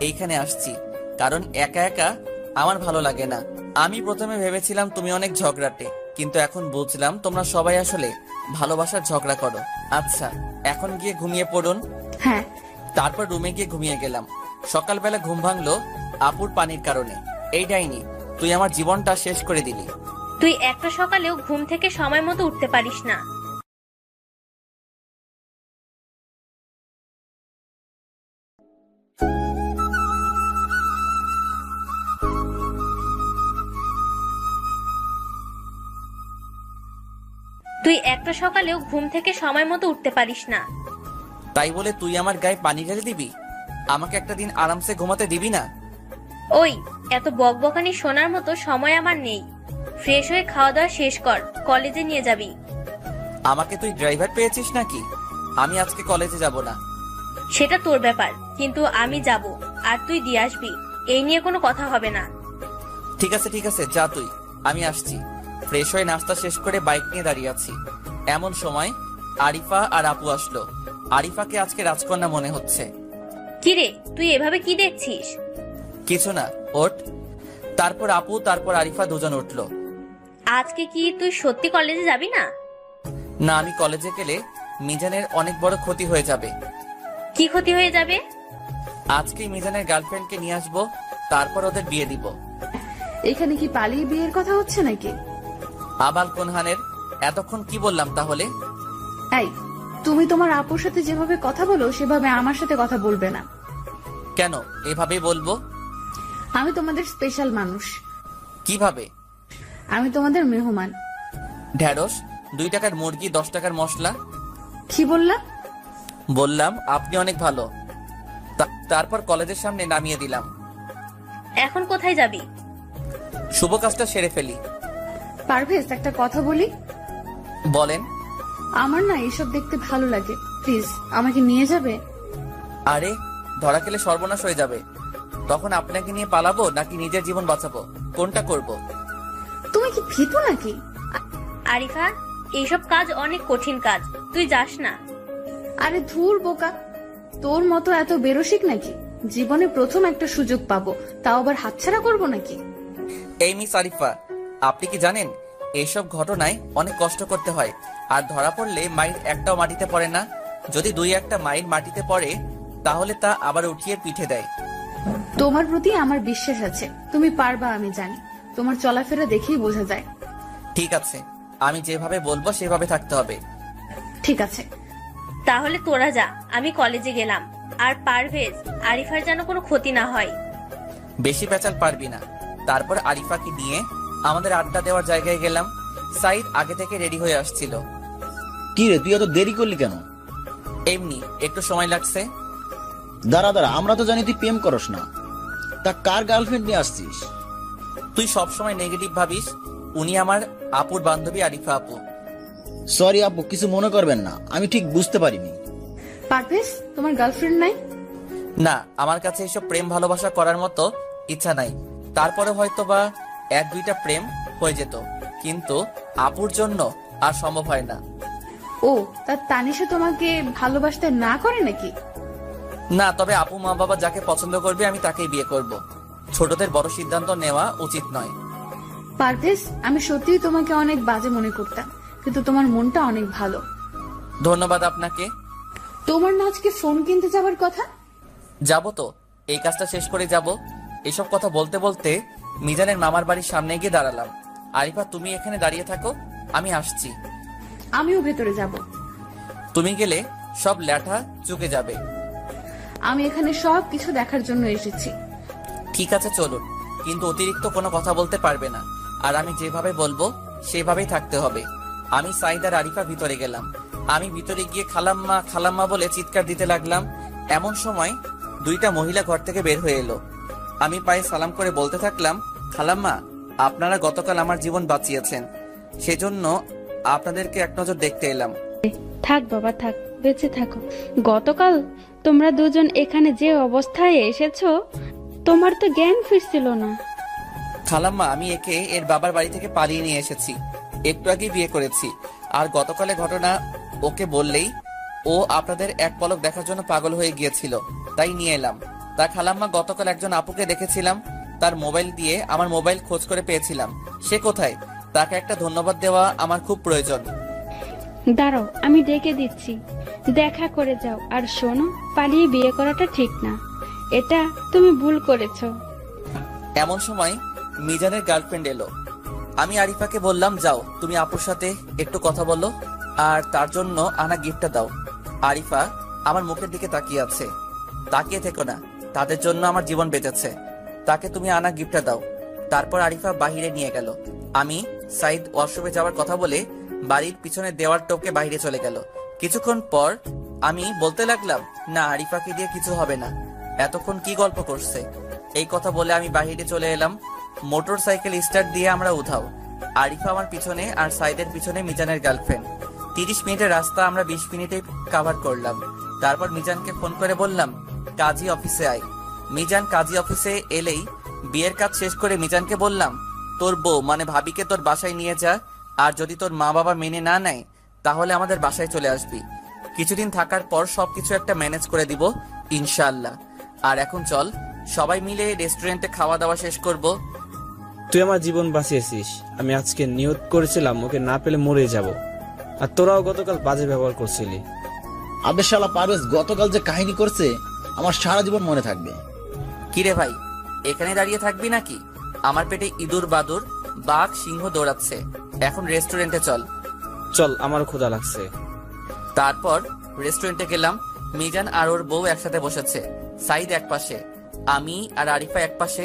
এইখানে আসছি, কারণ একা একা আমার ভালো লাগে না। আমি প্রথমে ভেবেছিলাম তুমি অনেক ঝগড়াটে, কিন্তু এখন বুঝলাম তোমরা সবাই আসলে ভালোবাসার ঝগড়া করো। আচ্ছা, এখন গিয়ে ঘুমিয়ে পড়ুন। হ্যাঁ। তারপর রুমে গিয়ে ঘুমিয়ে গেলাম। সকালবেলা ঘুম ভাঙলো আপুর পানির কারণে। এই ডাইনি, তুই আমার জীবনটা শেষ করে দিলি। তুই একটা সকালেও ঘুম থেকে সময় মতো উঠতে পারিস না। তুই একটা সকালেও ঘুম থেকে সময় মতো উঠতে পারিস না। তাই বলে তুই আমার গায়ে পানি ঢেলে দিবি? আমাকে একটা দিন আরামসে ঘুমাতে দিবি না? ওই, এত বকবকানি শোনার মতো সময় আমার নেই। ফ্রেশ হয়ে খাওয়া দাওয়া শেষ কর, কলেজে নিয়ে যাবি। আমাকে তুই ড্রাইভার পেয়েছিস নাকি? আমি আজকে কলেজে যাব না। সেটা তোর ব্যাপার, কিন্তু আমি যাব, আর তুই দিয়ে আসবি। এই নিয়ে কোনো কথা হবে না। ঠিক আছে ঠিক আছে, যা তুই, আমি আসছি। ফ্রেশ হয়ে নাস্তা শেষ করে বাইক নিয়ে দাঁড়িয়ে আছি। এমন সময় আরিফা আর আপু আসলো। আরিফাকে আজকে রাজকন্যা মনে হচ্ছে। কিরে, তুই এভাবে কি দেখছিস? কিছু না, ওঠ। তারপর আপু তারপর আরিফা দুজন উঠলো। আজকে কি তুই সত্যি কলেজে যাবি না? না, আমি কলেজে গেলে মিজানের অনেক বড় ক্ষতি হয়ে যাবে। কি ক্ষতি হয়ে যাবে? আজকেই মিজানের গার্লফ্রেন্ডকে নিয়ে আসবো, তারপর ওদের বিয়ে দিব। এখানে কি পালিয়ে বিয়ের কথা হচ্ছে নাকি? আবাল কোনহানের, এতক্ষণ কি বললাম তাহলে? এই, তুমি তোমার আপুর সাথে যেভাবে কথা বলো সেভাবে আমার সাথে কথা বলবে না। কেন এভাবেই বলবো? আমি তোমাদের স্পেশাল মানুষ। কিভাবে? আমি তোমাদের মেহমান। ঢেঁড়স, 2 টাকার মুরগি, 10 টাকার মশলা। কি বললা? বললাম আপনি অনেক ভালো। তারপর কলেজের সামনে নামিয়ে দিলাম। এখন কোথায় যাবি? শুভ কাজটা সেরে ফেলি। পারভেজ, একটা কথা বলি। বলেন। আমার না এসব দেখতে ভালো লাগে। প্লিজ আমাকে নিয়ে যাবে? আরে ধরা খেলে সর্বনাশ হয়ে যাবে। তখন আপনাকে নিয়ে পালাবো নাকি নিজের জীবন বাঁচাবো, কোনটা করব? তুমি কি ভীতু নাকি? আরিফা, এইসব কাজ অনেক কঠিন কাজ, তুই যাস না। আরে ধুর বোকা, তোর মতো এত বেরসিক নাকি? জীবনে প্রথম একটা সুযোগ পাবো, তাও আবার হাতছাড়া করবো নাকি? এই মিস আরিফা, আপনি কি জানেন এইসব ঘটনায় অনেক কষ্ট করতে হয়, আর ধরা পড়লে মাইর একটাও মাটিতে পড়ে না। যদি 2-1টা মাইর মাটিতে পড়ে তাহলে তা আবার উঠিয়ে পিঠে দেয়। তোমার প্রতি আমার বিশ্বাস আছে, তুমি পারবা আমি জানি। তোমার চলাফেরা দেখেই বোঝা যায়। ঠিক আছে, আমি যেভাবে বলবো সেভাবে থাকতে হবে। ঠিক আছে। তাহলে তোরা যা, আমি কলেজে গেলাম। আর পারভেজ, আরিফার যেন কোনো ক্ষতি না হয়। বেশি পেঁচাল পারবি না। তারপর আরিফাকে নিয়ে আমাদের আড্ডা দেওয়ার জায়গায় গেলাম। সাইদ আগে থেকে রেডি হয়ে আসছিল। কি রে, তুই এত দেরি করলি কেন? এমনি একটু সময় লাগছে। দাঁড়া দাঁড়া, আমরা তো জানি তুই প্রেম করস না, তা কার গার্লফ্রেন্ড নিয়ে আসছিস? তুই সবসময় নেগেটিভ ভাবিস। উনি আমার আপুর বান্ধবী আরিফা আপু। সরি আপু, কিছু মনে করবেন না, আমি ঠিক বুঝতে পারিনি। পারভেজ, তোমার গার্লফ্রেন্ড নাই? না, আমার কাছে এসব প্রেম ভালোবাসা করার মতো ইচ্ছা নাই। তারপরে হয়তো বা 1-2টা প্রেম হয়ে যেত, কিন্তু আপুর জন্য আর সম্ভব হয় না। ও, তার তানিশা তোমাকে ভালোবাসতে না করে নাকি? না, তবে আপু মা বাবা যাকে পছন্দ করবে আমি তাকেই বিয়ে করব। ছোটদের বড় সিদ্ধান্ত নেওয়া উচিত নয়। পারভেজ, আমি সত্যিই তোমাকে অনেক বাজে মনে করতাম, কিন্তু তোমার মনটা অনেক ভালো। ধন্যবাদ আপনাকে। তোমার না আজকে ফোন কিনতে যাবার কথা? যাব তো, এই কাজটা শেষ করে যাব। এসব কথা বলতে বলতে মিজানের মামার বাড়ির সামনে গিয়ে দাঁড়ালাম। আরিফা, তুমি এখানে দাঁড়িয়ে থাকো, আমি আসছি। আমিও ভেতরে যাব। তুমি গেলে সব ল্যাঠা চুকে যাবে। আমি এখানে সব কিছু দেখার জন্য এসেছি। ঠিক আছে চলুন, কিন্তু অতিরিক্ত কোনো কথা বলতে পারবে না, আর আমি যেভাবে বলবো সেভাবেই থাকতে হবে। আমি সাইদ আর আরিফা ভিতরে গেলাম। আমি ভিতরে গিয়ে খালাম্মা খালাম্মা বলে চিৎকার দিতে লাগলাম। এমন সময় 2টা মহিলা ঘর থেকে বের হয়ে এলো। আমি পায়ে সালাম করে বলতে থাকলাম, খালাম্মা, আপনারা গতকাল আমার জীবন বাঁচিয়েছেন, সেজন্য আপনাদেরকে এক নজর দেখতে এলাম। থাক বাবা থাক, বেঁচে থাকো। গতকাল তোমরা দুজন এখানে যে অবস্থায় এসেছো, তোমার তো জ্ঞান ফিরছিল না। খালাম্মা, আমি একে এর বাবার বাড়ি থেকে পালিয়ে নিয়ে এসেছি, একটু আগেই বিয়ে করেছি। আর গতকালের ঘটনা ওকে বললেই ও আপনাদের এক পলক দেখার জন্য পাগল হয়ে গিয়েছিল, তাই নিয়ে এলাম। তা খালাম্মা, গতকাল একজন আপুকে দেখেছিলাম, তার মোবাইল দিয়ে আমার মোবাইল খোঁজ করে পেয়েছিলাম। সে কোথায়? তাকে একটা ধন্যবাদ দেওয়া আমার খুব প্রয়োজন। দাঁড়াও, আমি ডেকে দিচ্ছি, দেখা করে যাও। আর শোনো, পালিয়ে বিয়ে করাটা ঠিক না, এটা তুমি ভুল করেছো। এমন সময় মিজানের গার্লফ্রেন্ড এলো। আমি আরিফাকে বললাম, যাও তুমি আপুর সাথে একটু কথা বলো, আর তার জন্য আনা গিফটটা দাও। আরিফা আমার মুখের দিকে তাকিয়ে আছে। তাকিয়ে থেকো না, তাদের জন্য আমার জীবন বেঁচেছে, তাকে তুমি আনা গিফটটা দাও। তারপর আরিফা বাহিরে নিয়ে গেল। আমি সাইদ ওয়াশরুমে যাওয়ার কথা বলে বাড়ির পিছনে দেওয়ার টোপকে বাইরে চলে গেল। কিছুক্ষণ পর আমি বলতে লাগলাম, না, আরিফাকে দিয়ে কিছু হবে না, এতক্ষণ কি গল্প করছে। এই কথা বলে আমি বাহিরে চলে এলাম। মোটর সাইকেল স্টার্ট দিয়ে আমরা উধাও। আরিফা আমার পিছনে আর সাইদের পিছনে মিজানের গার্লফ্রেন্ড। 30 মিনিটের রাস্তা আমরা 20 মিনিটে কভার করলাম। তারপর মিজানকে ফোন করে বললাম, কাজী অফিসে আয়। মিজান কাজী অফিসে এলেই বিয়ের কাজ শেষ করে মিজানকে বললাম, তোর বউ মানে ভাবিকে তোর বাসায় নিয়ে যা, আর যদি তোর মা বাবা মেনে না নেয় তাহলে আমাদের বাসায় চলে আসবি। কিছুদিন থাকার পর সবকিছু একটা ম্যানেজ করে দিব ইনশাআল্লাহ। আর এখন চল সবাই মিলে রেস্টুরেন্টে খাওয়া দাওয়া শেষ করব। তুই আমার জীবন বাঁচিয়েছিস। আমি আজকে নিয়ত করেছিলাম ওকে না পেলে মরে যাব, আর তোরাও গতকাল বাজে ব্যবহার করছিলি। আবে শালা পারভেজ, গতকাল যে কাহিনী করছে আমার সারা জীবন মনে থাকবে। কিরে ভাই, এখানে দাঁড়িয়ে থাকবি নাকি? আমার পেটে ইঁদুর বাদুর বাঘ সিংহ দৌড়াচ্ছে। এখন রেস্টুরেন্টে চল। চল, আমারও ক্ষুধা লাগছে। তারপর রেস্টুরেন্টে গেলাম। মিজান আর ওর বউ একসাথে বসেছে, সাইদ এক পাশে, আমি আর আরিফা এক পাশে।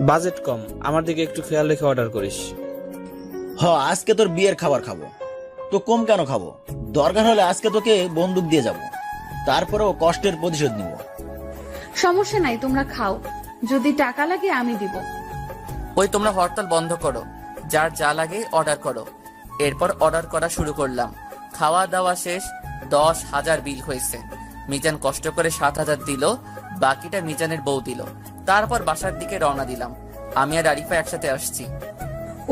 বাজেট কম, আমার দিকে একটু খেয়াল রেখে অর্ডার করিস। আজকে তোর বিয়ের খাবার খাবো, তো কম কেন খাবো? দরকার হলে আজকে তোকে বন্দুক দিয়ে যাব, তারপরেও কষ্টের প্রতিশোধ নিব। সমস্যা নাই, তোমরা খাও, যদি টাকা লাগে আমি দিব। ওই তোমরা হরতাল বন্ধ করো, যার যা লাগে অর্ডার করো। এরপর অর্ডার করা শুরু করলাম। খাওয়া দাওয়া শেষ, 10,000 বিল হয়েছে। মিজান কষ্ট করে 7,000 দিল, বাকিটা মিজানের বউ দিল। তারপর বাসার দিকে রওনা দিলাম। আমি আর আরিফা একসাথে আসছি।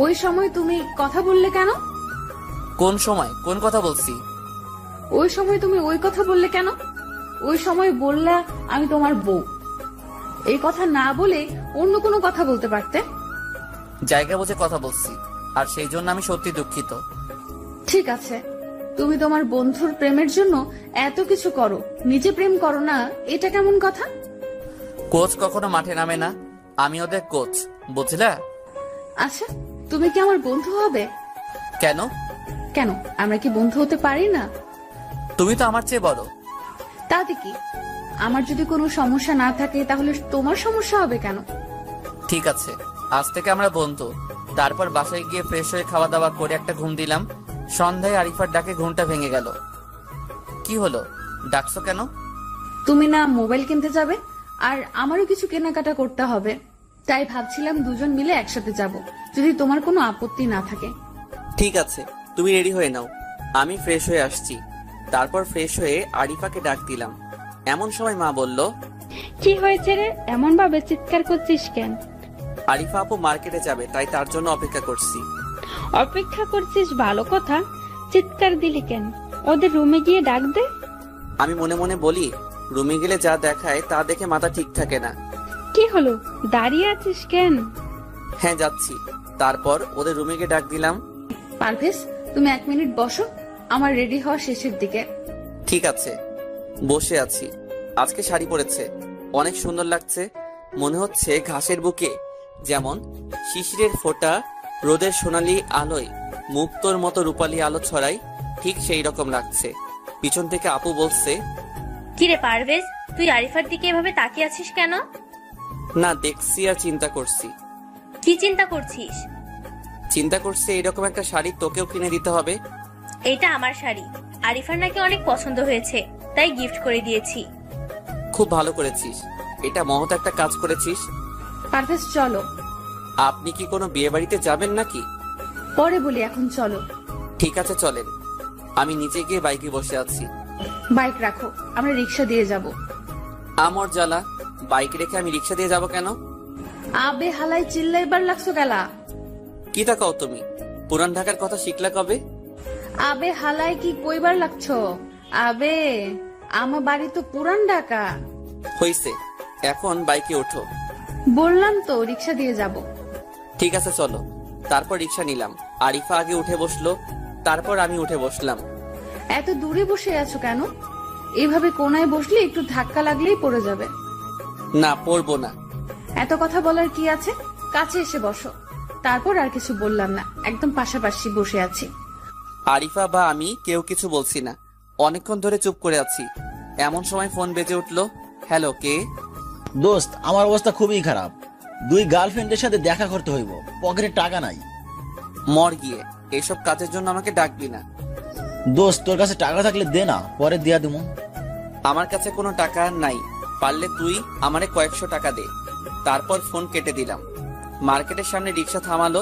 ওই সময় তুমি কথা বললে কেন? কোন সময় কোন কথা বলছি? ওই সময় তুমি ওই কথা বললে কেন? ওই সময় বললা আমি তোমার বউ। এই কথা না বলে অন্য কোনো কথা বলতে পারতে। জায়গা বুঝে কথা বলছি, আর সেই জন্য আমি সত্যি দুঃখিত। ঠিক আছে, তুমি তোমার বন্ধুর প্রেমের জন্য এত কিছু করো, নিজে প্রেম করো না, এটা কেমন কথা? কোচ কখনো মাঠে নামে না, আমি ওদের কোচ, বুঝলা? আচ্ছা, তুমি কি আমার বন্ধু হবে? কেন? কেন, আমরা কি বন্ধু হতে পারি না? তুমি তো আমার চেয়ে বড়। তাতে কি? আমার যদি কোনো সমস্যা না থাকে তাহলে তোমার সমস্যা হবে কেন? ঠিক আছে, আজ থেকে আমরা বন্ধু। তারপর বাসায় গিয়ে ফ্রেশ হয়ে খাওয়া দাওয়া করে একটা ঘুম দিলাম। সন্ধ্যায় আরিফার ডাকে ঘুমটা ভেঙে গেল। কি হলো, ডাকছো কেন? তুমি না মোবাইল কিনতে যাবে, আর আমারও কিছু কেনাকাটা করতে হবে, তাই ভাবছিলাম দুজন মিলে একসাথে যাব, যদি তোমার কোনো আপত্তি না থাকে। ঠিক আছে, তুমি রেডি হয়ে নাও, আমি ফ্রেশ হয়ে আসছি। তারপর ফ্রেশ হয়ে আরিফাকে ডাক দিলাম। এমন সময় মা বলল, কি হয়েছে রে, এমন ভাবে চিৎকার করছিস কেন? আরিফা আপু মার্কেটে যাবে, তাই তার জন্য অপেক্ষা করছি। অপেক্ষা করছিস ভালো কথা, চিৎকার দিলি কেন? ওদের রুমে গিয়ে ডাক দে। আমি মনে মনে বলি, রুমে গেলে যা দেখায় তা দেখে মাথা ঠিক থাকে না। কি হলো, দাঁড়িয়ে আছিস কেন? হ্যাঁ, যাচ্ছি। তারপর ওদের রুমে গিয়ে ডাক দিলাম। পারভেজ, তুমি 1 মিনিট বসো, আমার রেডি হওয়া শেষের দিকে। ঠিক আছে, বসে আছি। আজকে শাড়ি পরেছে, অনেক সুন্দর লাগছে। মনে হচ্ছে ঘাসের বুকে যেমন শিশিরের ফোঁটা রোদের সোনালি আলোয় মুক্তোর মতো রূপালী আলো ছড়ায়, ঠিক সেই রকম লাগছে। পিছন থেকে আপু বলছে, কিরে পারভেজ, তুই আরিফার দিকে এভাবে তাকিয়ে আছিস কেন? না, দেখছি আর চিন্তা করছি। কি চিন্তা করছিস? চিন্তা করছি এইরকম একটা শাড়ি তোকেও কিনে দিতে হবে। এটা আমার শাড়ি, আরিফার নাকি অনেক পছন্দ হয়েছে, তাই গিফট করে দিয়েছি। খুব ভালো করেছিস, এটা মহৎ একটা কাজ করেছিস। পারভেজ চলো। আপনি কি কোনো বিয়ে বাড়িতে যাবেন নাকি? পরে বলি, এখন চলো। ঠিক আছে, চলেন। আমি নিচে গিয়ে বাইকে বসে আছি। বাইক রাখো, আমরা রিক্সা দিয়ে যাব। আমর জ্বালা, বাইক রেখে আমি রিক্সা দিয়ে যাব কেন? আবে হালাই চিল্লাইবার লাগছো গেলা। কি তাকাও তুমি, পুরান ঢাকার কথা শিখলা কবে? আবে হালাই কি কইবার লাগছো? আবে, আমার বাড়ি তো পুরান ঢাকা। হইছে, এখন বাইকে ওঠো। বললাম তো রিক্সা দিয়ে যাব। ঠিক আছে, চলো। তারপর রিক্সা নিলাম। আরিফা আগে উঠে বসলো, তারপর আমি উঠে বসলাম। এত দূরে বসে আছো কেন? এইভাবে কোনায় বসলে একটু ধাক্কা লাগলেই পড়ে যাবে। না, পড়বো না। এত কথা বলার কি আছে, কাছে এসে বসো। তারপর আর কিছু বললাম না, একদম পাশাপাশি বসে আছি। আরিফা বা আমি কেউ কিছু বলছি না, অনেকক্ষণ ধরে চুপ করে আছি। এমন সময় ফোন বেজে উঠলো। হ্যালো, কে? দোস্ত, আমার অবস্থা খুবই খারাপ। 2 গার্লফ্রেন্ডের সাথে দেখা করতে হইব, পকেটে টাকা নাই। মর গিয়ে, এসব কাজের জন্য আমাকে ডাকবি না। দোস্ত, তোর কাছে টাকা থাকলে দে না, পরে দিয়া দিমু। আমার কাছে কোনো টাকা নাই, পারলে তুই আমারে কয়েকশো টাকা দে। তারপর ফোন কেটে দিলাম। মার্কেটের সামনে রিক্সা থামালো,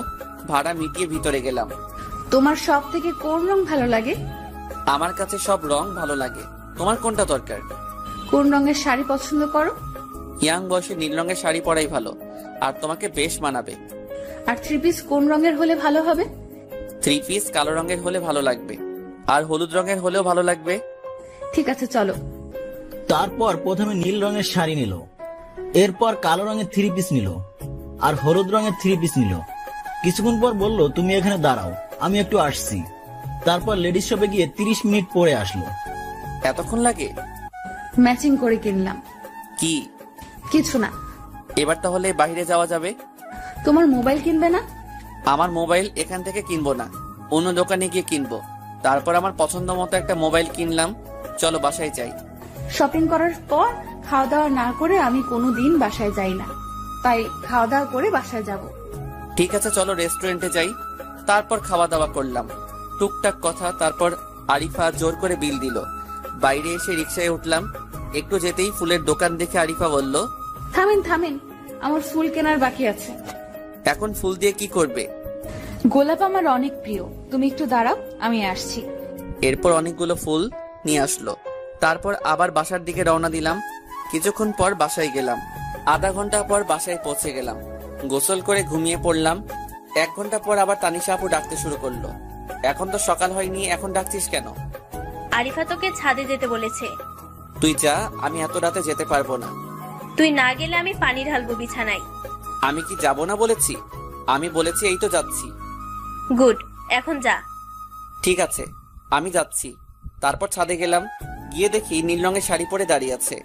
ভাড়া মিটিয়ে ভিতরে গেলাম। তোমার সব থেকে কোন রং ভালো লাগে? আমার কাছে সব রং ভালো লাগে, তোমার কোনটা দরকার? কোন রঙের শাড়ি পছন্দ করো? ইয়াং বয়সে নীল রঙের শাড়ি পরাই ভালো, আর তোমাকে বেশ মানাবে। আর 3 পিস কোন রঙের হলে ভালো হবে? 3 পিস কালো রঙের হলে ভালো লাগবে, আর হলুদ রঙের হলেও ভালো লাগবে। ঠিক আছে, চলো। তারপর প্রথমে নীল রঙের শাড়ি নিল, এরপর কালো রঙের 3 পিস নিল, আর হলুদ রঙের 3 পিস নিল। কিছুক্ষণ পর বলল, তুমি এখানে দাঁড়াও, আমি একটু আসছি। তারপর লেডিস শপে গিয়ে 30 মিনিট পরে আসলো। এতক্ষণ লাগে? ম্যাচিং করে কিনলাম। কি? কিছু না। এবার তাহলে বাইরে যাওয়া যাবে? তোমার মোবাইল কিনবে না? আমার মোবাইল এখান থেকে কিনবো না, অন্য দোকানে গিয়ে কিনবো। তারপর আমার পছন্দ মতো একটা মোবাইল কিনলাম। চলো বাসায় যাই। শপিং করার পর খাওয়া দাওয়া না করে আমি কোনোদিন বাসায় যাই না, তাই খাওয়া দাওয়া করে বাসায় যাব। ঠিক আছে, চলো রেস্টুরেন্টে যাই। তারপর খাওয়া দাওয়া করলাম, টুকটাক কথা। তারপর আরিফা জোর করে বিল দিল। বাইরে এসে রিক্সায় উঠলাম। একটু যেতেই ফুলের দোকান দেখে আরিফা বলল, থামেন থামেন, আমার ফুল কেনার বাকি আছে। এখন ফুল দিয়ে কি করবে? গোলাপ আমার অনেক প্রিয়, তুমি একটু দাঁড়াও, আমি আসছি। এরপর অনেকগুলো ফুল নিয়ে আসলো। তারপর আবার বাসার দিকে রওনা দিলাম। কিছুক্ষণ পর বাসায় গেলাম। আধা ঘন্টা পর বাসায় পৌঁছে গেলাম। গোসল করে ঘুমিয়ে পড়লাম। 1 ঘন্টা পর আবার তানিশা আপু ডাকতে শুরু করলো। এখন তো সকাল হয়নি, এখন ডাকছিস কেন? আরিফা তোকে ছাদে যেতে বলেছে। তুই যা, আমি এত রাতে যেতে পারবো না। তুই না গেলে আমি পানি ঢালবো বিছানায়। আমি কি যাব না বলেছি? আমি বলেছি এই তো যাচ্ছি। গুড, এখন যা। ঠিক আছে, আমি যাচ্ছি। তারপর ছাদে গেলাম। গিয়ে দেখি নীল রঙের শাড়ি পরে দাঁড়িয়ে আছে।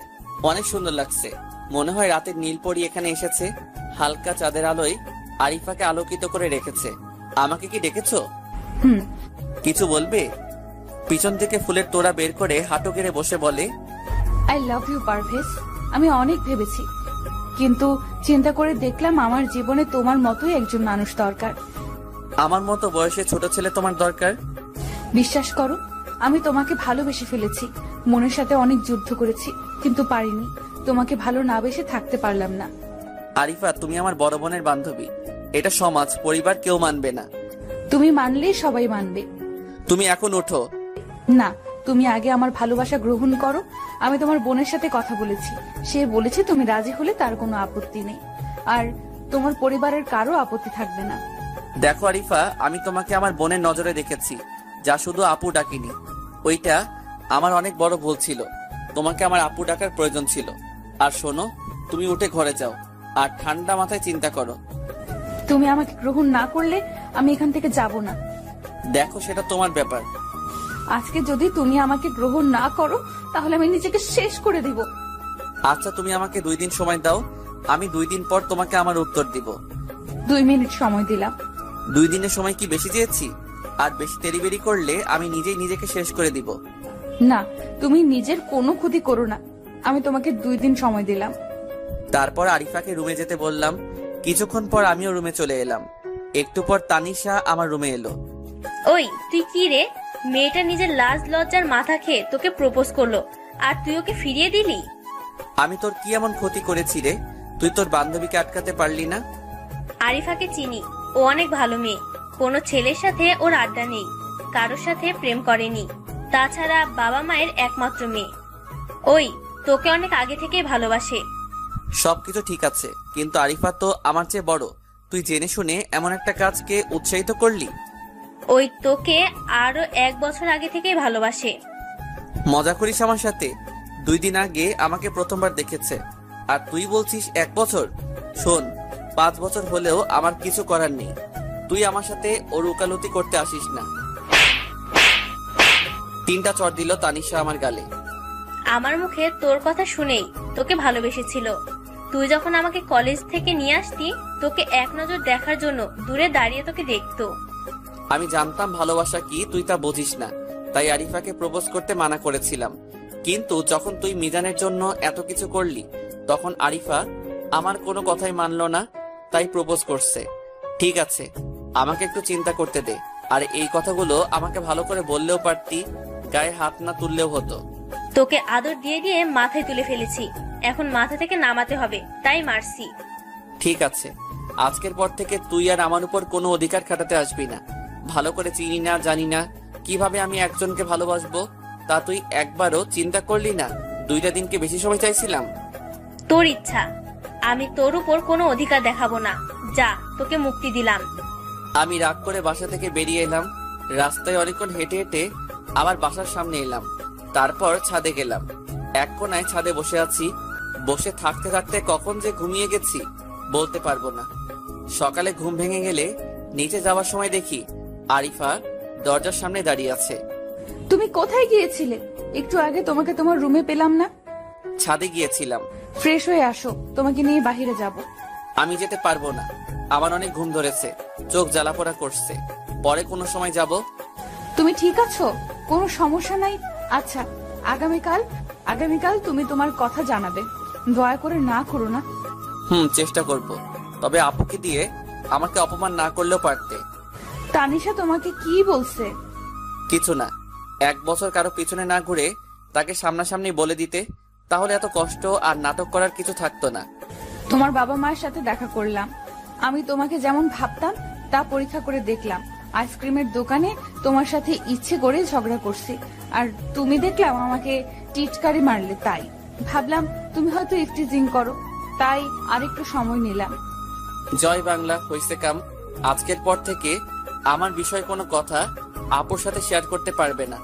অনেক সুন্দর লাগছে। মনে হয় রাতের নীল পরি এখানে এসেছে। হালকা চাঁদের আলোয় আরিফাকে আলোকিত করে রেখেছে। আমাকে কি ডেকেছো? হুম। কিছু বলবে? পিছন থেকে ফুলের তোড়া বের করে হাঁটু গেড়ে বসে বলে, আই লাভ ইউ পারভেজ। আমি অনেক ভেবেছি, কিন্তু চিন্তা করে দেখলাম আমার জীবনে তোমার মতোই একজন মানুষ দরকার। আমার মতো বয়সে ছোট ছেলে তোমার দরকার? বিশ্বাস করো, আমি তোমাকে ভালোবেসে ফেলেছি। মনের সাথে অনেক যুদ্ধ করেছি, কিন্তু পারিনি। তোমাকে ভালো না বেসে থাকতে পারলাম না। আরিফা, তুমি আমার বড় বোনের বান্ধবী। এটা সমাজ, পরিবার কেউ মানবে না। তুমি মানলেই সবাই মানবে। তুমি এখন ওঠো। না, তুমি আগে আমার ভালোবাসা গ্রহণ করো। আমি তোমার বোনের সাথে কথা বলেছি। সে বলেছে তুমি রাজি হলে তার কোনো আপত্তি নেই, আর তোমার পরিবারের কারো আপত্তি থাকবে না। দেখো আরিফা, আমি তোমাকে আমার বোনের নজরে দেখেছি, যা শুধু আপু ডাকিনি। ওইটা আমার অনেক বড় ভুল ছিল। তোমাকে আমার আপু ডাকার প্রয়োজন ছিল। আর শোনো, তুমি উঠে ঘরে যাও আর ঠান্ডা মাথায় চিন্তা করো। তুমি আমাকে গ্রহণ না করলে আমি এখান থেকে যাব না। দেখো, সেটা তোমার ব্যাপার। আজকে যদি তুমি আমাকে গ্রহণ না করো, তাহলে আমি নিজেকে শেষ করে দিব। আচ্ছা, তুমি আমাকে 2 দিন সময় দাও। আমি 2 দিন পর তোমাকে আমার উত্তর দিব। 2 মিনিট সময় দিলাম। 2 দিনের সময় কি বেশি চেয়েছি? আর বেশি তেরিবেরি করলে আমি নিজেই নিজেকে শেষ করে দিব। না, তুমি নিজের কোনো ক্ষতি করো না। আমি তোমাকে 2 দিন সময় দিলাম। তারপর আরিফাকে রুমে যেতে বললাম। কিছুক্ষণ পর আমিও রুমে চলে এলাম। একটু পর তানিশা আমার রুমে এলো। ওই তুই কি রে? মেয়েটা নিজের লাজ লজ্জার মাথা খেয়ে তোকে প্রপোজ করলো, আর তুই ওকে ফিরিয়ে দিলি? আমি তোর কি এমন ক্ষতি করেছি রে? তুই তোর বান্ধবীকে আটকাতে পারলি না? আরিফাকে চিনি, ও অনেক ভালো মেয়ে। কোনো ছেলের সাথে ওর আড্ডা নেই, কারোর সাথে প্রেম করেনি। তাছাড়া বাবা মায়ের একমাত্র মেয়ে। ওই তোকে অনেক আগে থেকেই ভালোবাসে। সবকিছু ঠিক আছে, কিন্তু আরিফা তো আমার চেয়ে বড়। তুই জেনে শুনে এমন একটা কাজকে উৎসাহিত করলি। ওই তোকে আরো 1 বছর আগে থেকেই ভালোবাসে। মজা করিস আমার সাথে? 2 দিন আগে আমাকে প্রথমবার দেখেছে, আর তুই বলছিস 1 বছর? শোন, 5 বছর হলেও আমার কিছু করার নেই। তুই আমার সাথে ওর উকালতি করতে আসিস না। 3টা চড় দিল তানিশা আমার গালে। আমার মুখে তোর কথা শুনেই তোকে ভালোবেসেছিল। তুই যখন আমাকে কলেজ থেকে নিয়ে আসতি, তোকে এক নজর দেখার জন্য দূরে দাঁড়িয়ে তোকে দেখতো। আমি জানতাম ভালোবাসা কি, তুই তা বুঝিস না, তাই আরিফাকে প্রপোজ করতে মানা করেছিলাম। কিন্তু যখন তুই মিজানের জন্য এত কিছু করলি, তখন আরিফা আমার কোনো কথাই মানলো না, তাই প্রপোজ করছে। ঠিক আছে, আমাকে একটু চিন্তা করতে দে। আর এই কথাগুলো আমাকে ভালো করে বললেও পারতি, গায়ে হাত না তুললেও হতো। তোকে আদর দিয়ে দিয়ে মাথায় তুলে ফেলেছি, এখন মাথা থেকে নামাতে হবে, তাই মারছি। ঠিক আছে, আজকের পর থেকে তুই আর আমার উপর কোনো অধিকার খাটাতে আসবি না। ভালো করে চিনি না, জানি না কিভাবে আমি একজনকে ভালোবাসবো, তা তুই একবারও চিন্তা করলি না? 2টা দিনকে বেশি সময় চাইছিলাম। তোর ইচ্ছা, আমি তোর উপর কোনো অধিকার দেখাবো না। যা, তোকে মুক্তি দিলাম। আমি রাগ করে বাসা থেকে বেরিয়ে এলাম। রাস্তায় অনেকক্ষণ হেঁটে হেঁটে আবার বাসার সামনে এলাম। তারপর ছাদে গেলাম। এক কোনায় ছাদে বসে আছি। বসে থাকতে থাকতে কখন যে ঘুমিয়ে গেছি বলতে পারবো না। সকালে ঘুম ভেঙে গেলে নিচে যাওয়ার সময় দেখি আরিফা দরজার সামনে দাঁড়িয়ে আছে। তুমি কোথায় গিয়েছিলে? একটু আগে তোমাকে তোমার রুমে পেলাম না। ছাদে গিয়েছিলাম। ফ্রেশ হয়ে আসো, তোমাকে নিয়ে বাইরে যাব। আমি যেতে পারবো না, আমার অনেক ঘুম ধরেছে, চোখ জ্বালাপোড়া করছে। পরে কোনো সময় যাব। তুমি ঠিক আছো? কোনো সমস্যা নাই? আচ্ছা, আগামীকাল তুমি তোমার কথা জানাবে। দয়া করে না করো না। চেষ্টা করব, তবে আপুকে দিয়ে আমাকে অপমান না করলেও পারতে। তানিশা তোমাকে কি বলছে? কিছু না, 1 বছর কারো পিছনে না ঘুরে তাকে সামনাসামনি বলে দিতে, তাহলে এত কষ্ট আর নাটক করার কিছু থাকতো না। তোমার বাবা মায়ের সাথে দেখা করলাম। আমি তোমাকে যেমন ভাবতাম তা পরীক্ষা করে দেখলাম। আইসক্রিমের দোকানে তোমার সাথে ইচ্ছে করে ঝগড়া করছি। আর তুমি দেখলাম আমাকে টিটকারি মারলে, তাই ভাবলাম তুমি হয়তো ইফটিজিং করো, তাই আরেকটু সময় নিলাম। জয় বাংলা, হইছে কাম। আজকের পর থেকে আমার বিষয়ে কোনো কথা আপুর সাথে শেয়ার করতে পারবে না।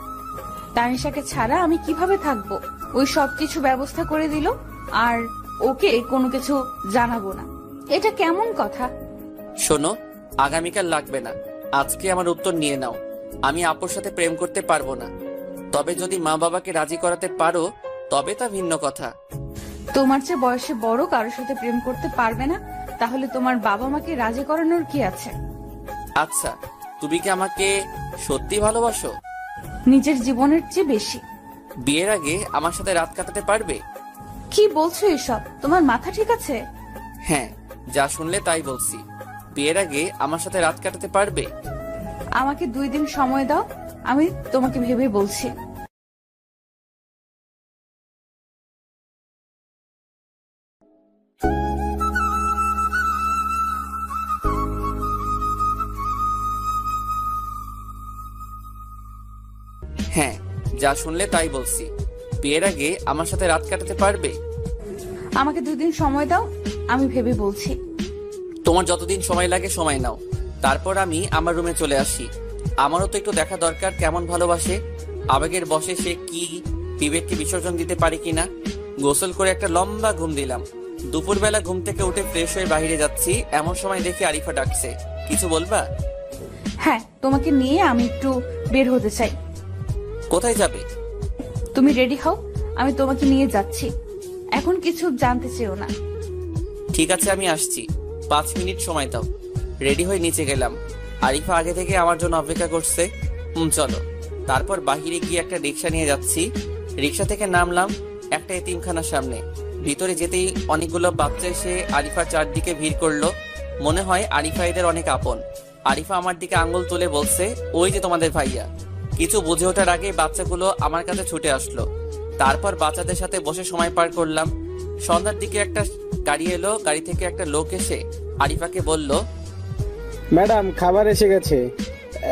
তানিশাকে ছাড়া আমি কিভাবে থাকবো? ওই সবকিছু ব্যবস্থা করে দিল আর ওকে কোনো কিছু জানাবো না, এটা কেমন কথা? শোনো, আগামীকাল লাগবে না, আজকে আমার উত্তর নিয়ে নাও। আমি আপুর সাথে প্রেম করতে পারবো না, তবে যদি মা বাবাকে রাজি করাতে পারো তবে তা ভিন্ন কথা। তোমার চেয়ে বয়সে বড় কারোর সাথে প্রেম করতে পারবে না, তাহলে তোমার বাবা মাকে রাজি করানোর কি আছে? আচ্ছা, তুমি কি আমাকে সত্যি ভালোবাসো? নিজের জীবনের চেয়ে বেশি। বিয়ের আগে আমার সাথে রাত কাটাতে পারবে? কি বলছো এসব? তোমার মাথা ঠিক আছে? হ্যাঁ, যা শুনলে তাই বলছি। বিয়ের আগে আমার সাথে রাত কাটাতে পারবে? আমাকে 2 দিন সময় দাও, আমি তোমাকে ভেবে বলছি। হ্যাঁ, যা শুনলে তাই বলছি। বিয়ের আগে আমার সাথে রাত কাটাতে পারবে? আমাকে 2 দিন সময় দাও, আমি ভেবে বলছি। তোমার যতদিন সময় লাগে সময় নাও, তারপর আমি আমার রুমে চলে আসি। আমারও তো একটু দেখা দরকার কেমন ভালোবাসে। আবেগের বশে সে কি বিবেককে বিসর্জন দিতে পারে কিনা। গোসল করে একটা লম্বা ঘুম দিলাম। দুপুরবেলা ঘুম থেকে উঠে ফ্রেশ হয়ে বাইরে যাচ্ছি, এমন সময় দেখি আরিফা ডাকছে। কিছু বলবা? হ্যাঁ, তোমাকে নিয়ে আমি একটু বের হতে চাই। কোথায় যাবে? তুমি রেডি হও, আমি তোমাকে নিয়ে যাচ্ছি। এখন কিছু জানতে চেও না। ঠিক আছে, আমি আসছি, 5 মিনিট সময় দাও। রেডি হয়ে নিচে গেলাম। আরিফা আগে থেকে আমার জন্য অপেক্ষা করছে। চলো। তারপর বাহিরে গিয়ে একটা রিক্সা নিয়ে যাচ্ছি। রিক্সা থেকে নামলাম একটা এতিমখানার সামনে। ভিতরে যেতেই অনেকগুলো বাচ্চা এসে আরিফার চারদিকে ভিড় করলো। মনে হয় আরিফা এদের অনেক আপন। আরিফা আমার দিকে আঙ্গুল তুলে বলছে, ওই যে তোমাদের ভাইয়া। কিছু বুঝে ওঠার আগে বাচ্চাগুলো আমার কাছে ছুটে আসলো। তারপর বাচ্চাদের সাথে বসে সময় পার করলাম। সন্ধ্যার দিকে একটা গাড়ি এলো। গাড়ি থেকে একটা লোক এসে আরিফাকে বলল, ম্যাডাম, খাবার এসে গেছে।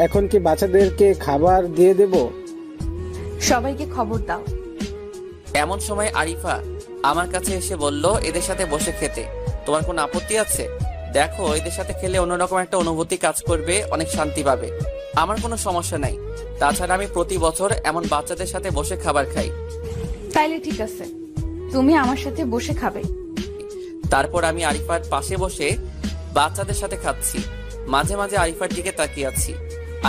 এখন কি বাচ্চাদেরকে খাবার দিয়ে দেব? সবাইকে খবর দাও। এমন সময় আরিফা আমার কাছে এসে বলল, এদের সাথে বসে খেতে তোমার কোনো আপত্তি আছে? দেখো, এদের সাথে খেলে অন্যরকম একটা অনুভূতি কাজ করবে, অনেক শান্তি পাবে। আমার কোনো সমস্যা নাই। তাছাড়া আমি প্রতি বছর এমন বাচ্চাদের সাথে বসে খাবার খাই। তাইলে ঠিক আছে, তুমি আমার সাথে বসে খাবে। তারপর আমি আরিফার পাশে বসে বাচ্চাদের সাথে খাচ্ছি। মাঝে মাঝে আরিফার দিকে তাকিয়ে আছি।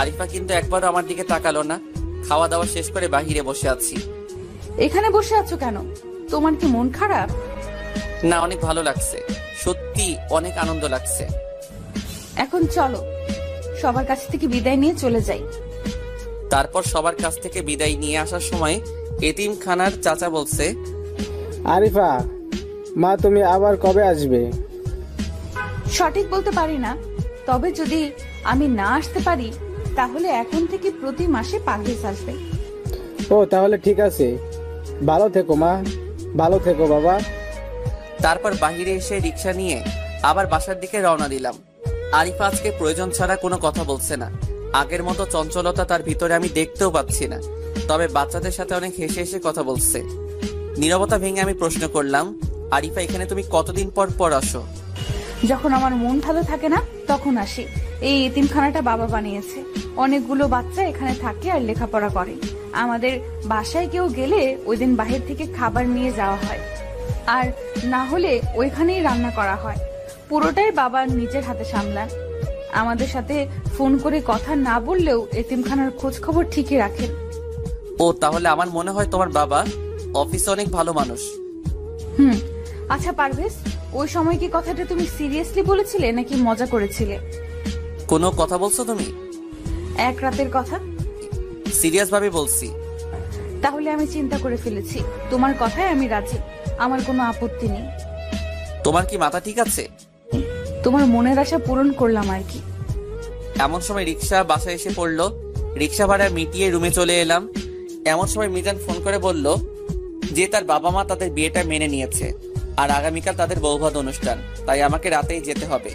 আরিফা কিন্তু একবারও আমার দিকে তাকালো না। খাওয়া দাওয়া শেষ করে বাহিরে বসে আছি। এখানে বসে আছো কেন? তোমার কি মন খারাপ? না, অনেক ভালো লাগছে, সত্যি অনেক আনন্দ লাগছে। এখন চলো, সবার কাছ থেকে বিদায় নিয়ে চলে যাই। তারপর সবার কাছ থেকে বিদায় নিয়ে আসার সময় এতিমখানার চাচা বলছে, আরিফা মা, তুমি আবার কবে আসবে? সঠিক বলতে পারি না, তবে যদি আমি না আসতে পারি তাহলে এখন থেকে প্রতি মাসে পাগড়ি আসবে। ও, তাহলে ঠিক আছে। ভালো থেকো মা, ভালো থেকো বাবা। তারপর বাহিরে এসে রিক্সা নিয়ে আবার বাসার দিকে রওনা দিলাম। আরিফা আজকে প্রয়োজন ছাড়া কোনো কথা বলছে না। আগের মতো চঞ্চলতা তার ভিতরে আমি দেখতেও পাচ্ছি না। তবে বাচ্চাদের সাথে অনেক হেসে হেসে কথা বলছে। নীরবতা ভেঙে আমি প্রশ্ন করলাম, আরিফা, এখানে তুমি কতদিন পর পর আসো? যখন আমার মন ভালো থাকে না তখন আসি। এই এতিমখানাটা বাবা বানিয়েছে। অনেকগুলো বাচ্চা এখানে থাকে আর লেখাপড়া করে। আমাদের বাসায় কেউ গেলে ওই দিন বাহির থেকে খাবার নিয়ে যাওয়া হয়, আর না হলে ওইখানেই রান্না করা হয়। পুরোটাই বাবা নিজের হাতে সামলান। আমাদের সাথে ফোন করে কথা না বললেও এতিমখানার খোঁজ খবর ঠিকই রাখেন। ও, তাহলে আমার মনে হয় তোমার বাবা অফিসে অনেক ভালো মানুষ। আচ্ছা পারভেজ, ওই সময় কি কথাটা তুমি সিরিয়াসলি বলেছিলে নাকি মজা করেছিলে? কোনো কথা বলছো তুমি? এক রাতের কথা। সিরিয়াস ভাবে বলছি। তাহলে আমি চিন্তা করে ফেলেছি। তোমার কথায় আমি রাজি, আমার কোনো আপত্তি নেই। তোমার কি মাথা ঠিক আছে? তোমার মনের আশা পূরণ করলাম আর কি। এমন সময় রিক্সা বাসায় এসে পড়লো। রিক্সা ভাড়া মিটিয়ে রুমে চলে এলাম। এমন সময় মিজান ফোন করে বলল যে তার বাবা মা তাদের বিয়েটা মেনে নিয়েছে আর আগামীকাল তাদের বৌভাত অনুষ্ঠান, তাই আমাকে রাতেই যেতে হবে।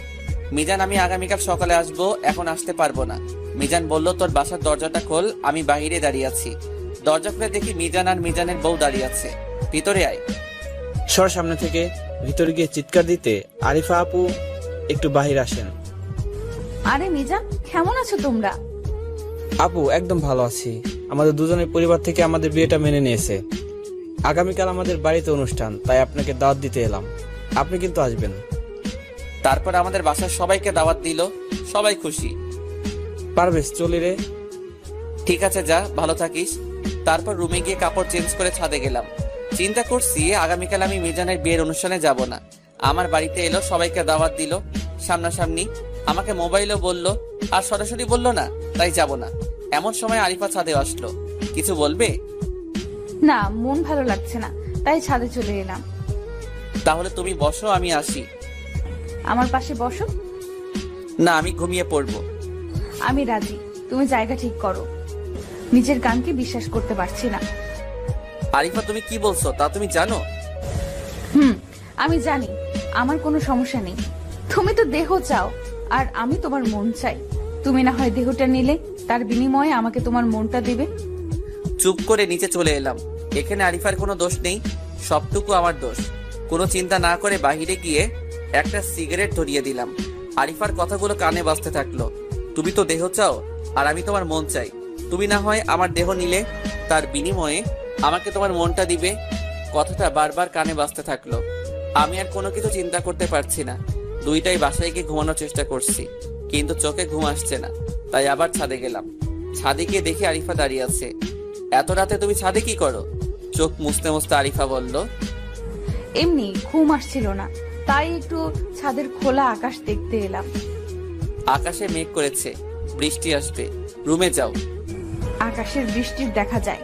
মিজান, আমি আগামীকাল সকালে আসবো, এখন আসতে পারবো না। মিজান বলল, তোর বাসার দরজাটা খোল, আমি বাইরে দাঁড়িয়ে আছি। দরজা খুলে দেখি মিজান আর মিজানের বউ দাঁড়িয়ে আছে। ভিতরে আয়। সর সামনে থেকে। ভিতরে গিয়ে চিৎকার দিতে আরিফা আপু একটু বাহির আসেন। আরে মিজান, কেমন আছো তোমরা? আপু একদম ভালো আছি। আমাদের দুজনের পরিবার থেকে আমাদের বিয়েটা মেনে নিয়েছে। আগামীকাল আমাদের বাড়িতে অনুষ্ঠান, তাই আপনাকে দাওয়াত দিতে এলাম। আপনি কিন্তু আসবেন। তারপর আমাদের বাসার সবাইকে দাওয়াত দিল, সবাই খুশি। পারভেজ চলি রে। ঠিক আছে যা, ভালো থাকিস। তারপর রুমে গিয়ে কাপড় চেঞ্জ করে ছাদে গেলাম। চিন্তা করছি আগামীকাল আমি মিজানের বিয়ের অনুষ্ঠানে যাব না। আমার বাড়িতে এলো, সবাইকে দাওয়াত দিল সামনাসামনি, আমাকে মোবাইলও বলল, আর সরাসরি বলল না, তাই যাব না। এমন সময় আরিফা ছাদে আসলো। কিছু বলবে? না, মন ভালো লাগছে না, তাই ছাদে চলে এলাম। তাহলে তুমি বসো, আমি আসি। আমার পাশে বসো। না, আমি ঘুমিয়ে পড়বো। আমি রাজি, তুমি জায়গা ঠিক করো। নিজের কানকে বিশ্বাস করতে পারছি না। আরিফা তুমি কি বলছো তা তুমি জানো? আমি জানি, আমার কোনো সমস্যা নেই। তুমি তো দেহ চাও, আর আমি তোমার মন চাই। তুমি না হয় দেহটা নিলে, তার বিনিময়ে আমাকে তোমার মনটা দিবে। চুপ করে নিচে চলে এলাম। এখানে আরিফার কোনো দোষ নেই, সবটুকু আমার দোষ। কোনো চিন্তা না করে বাহিরে গিয়ে একটা সিগারেট ধরিয়ে দিলাম। আরিফার কথাগুলো কানে বাজতে থাকলো। তুমি তো দেহ চাও, আর আমি তোমার মন চাই। তুমি না হয় আমার দেহ নিলে, তার বিনিময়ে আমাকে তোমার মনটা দিবে। কথাটা বারবার কানে বাজতে থাকলো। আমি আর কোনো কিছু চিন্তা করতে পারছি না। দুইটাই বাসায় গিয়ে ঘুমানোর চেষ্টা করছি, কিন্তু চোখে ঘুম আসছে না। তাই আবার ছাদে গেলাম। ছাদে গিয়ে দেখি আরিফা দাঁড়িয়ে আছে। এত রাতে তুমি ছাদে কি করো? চোখ মুছতে মুছতে আরিফা বলল, এমনি ঘুম আসছিল না, তাই একটু ছাদের খোলা আকাশ দেখতে এলাম। আকাশে মেঘ করেছে, বৃষ্টি আসবে। রুমে যাও। আকাশের বৃষ্টির দেখা যায়,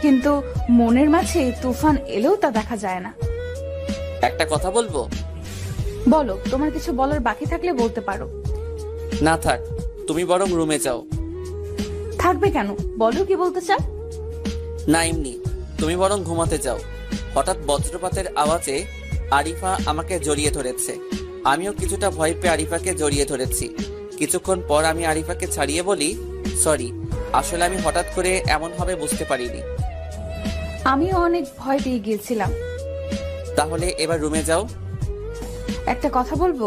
কিন্তু মনের মাঝে তুফান এলেও তা দেখা যায় না। একটা কথা বলবো? বলো, তোমার কিছু বলার বাকি থাকলে বলতে পারো। না থাক, তুমি বরং রুমে যাও। থাকবে কেন? বলো কি বলতে চাও। না এমনি, তুমি বরং ঘুমাতে যাও। হঠাৎ বজ্রপাতের আওয়াজে আরিফা আমাকে জড়িয়ে ধরেছে। আমিও কিছুটা ভয় পেয়ে আরিফাকে জড়িয়ে ধরেছি। কিছুক্ষণ পর আমি আরিফাকে ছাড়িয়ে বলি, সরি, আসলে আমি হঠাৎ করে এমন হবে বুঝতে পারিনি। আমিও অনেক ভয় পেয়ে গিয়েছিলাম। তাহলে এবার রুমে যাও। একটা কথা বলবো?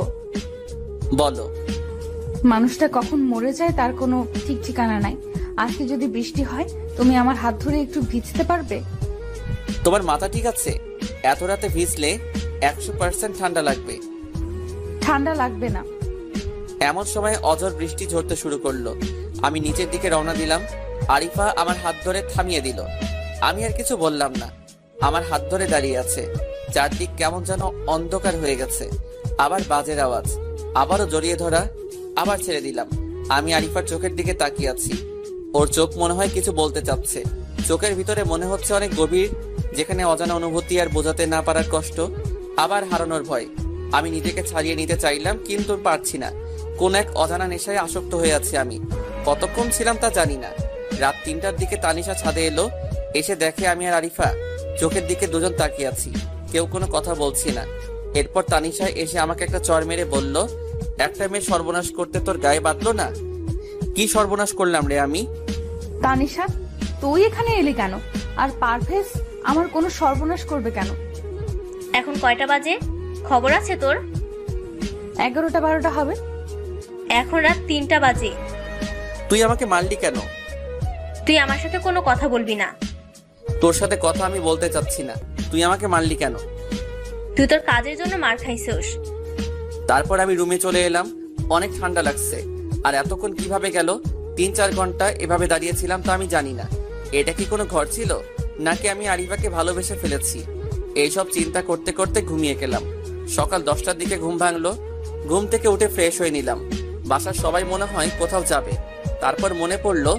বলো। মানুষটা কখন মরে যায় তার কোনো ঠিক ঠিকানা নাই। আজকে যদি বৃষ্টি হয়, তুমি আমার হাত ধরে একটু ভিজতে পারবে? তোমার মাথা ঠিক আছে? এত রাতে ভিজলে 100% ঠান্ডা লাগবে। ঠান্ডা লাগবে না। এমন সময় অঝোর বৃষ্টি ঝরতে শুরু করলো। আমি নিচের দিকে রওনা দিলাম। আরিফা আমার হাত ধরে থামিয়ে দিল। আমি আর কিছু বললাম না। আমার হাত ধরে দাঁড়িয়ে আছে। চারদিক কেমন যেন অন্ধকার হয়ে গেছে। আবার বাজের আওয়াজ, আবারও জড়িয়ে ধরা, আবার ছেড়ে দিলাম। আমি আরিফার চোখের দিকে তাকিয়ে আছি। ওর চোখ মনে হয় কিছু বলতে চাচ্ছে। চোখের ভিতরে মনে হচ্ছে অনেক গভীর, যেখানে অজানা অনুভূতি আর বোঝাতে না পারার কষ্ট, আবার হারানোর ভয়। আমি নিজেকে ছাড়িয়ে নিতে চাইলাম, কিন্তু পারছি না। কোন এক অজানা নেশায় আসক্ত হয়ে আছি আমি। কতক্ষণ ছিলাম তা জানি না। রাত 3টার দিকে তানিশা ছাদে এলো। এসে দেখে আমি আর আরিফা চোখের দিকে দুজন তাকিয়ে আছি, কেউ কোনো কথা বলছি না। এরপর তানিশা এসে আমাকে একটা চড় মেরে বলল, একটা মেয়ে সর্বনাশ করতে তোর গায়ে বাঁধলো না? কি সর্বনাশ করলাম রে আমি? তানিশা, তুই এখানে এলি কেন? আর পারভেজ আমার কোনো সর্বনাশ করবে কেন? এখন কয়টা বাজে? খবর আছে তোর? 11টা 12টা হবে। এখন রাত 3টা বাজে। তুই আমাকে মারলি কেন? তুই আমার সাথে কোনো কথা বলবি না। তোর সাথে কথা আমি বলতে চাচ্ছি না। তুই আমাকে মারলি কেন? তুই তোর কাজের জন্য মার খাইছিস। তারপর আমি রুমে চলে এলাম। অনেক ঠান্ডা লাগছে। আর এতক্ষণ কিভাবে গেল? 3-4 ঘন্টা এভাবে দাঁড়িয়েছিলাম তা আমি জানি না। এটা কি কোনো ঘর ছিল, নাকি আমি আরিফাকে ভালোবেসে ফেলেছি? এইসব চিন্তা করতে করতে ঘুমিয়ে গেলাম। সকাল 10টার দিকে ঘুম ভাঙলো। ঘুম থেকে উঠে ফ্রেশ হয়ে নিলাম। বাসার সবাই মনে হয় কোথাও যাবে। তারপর মনে পড়লো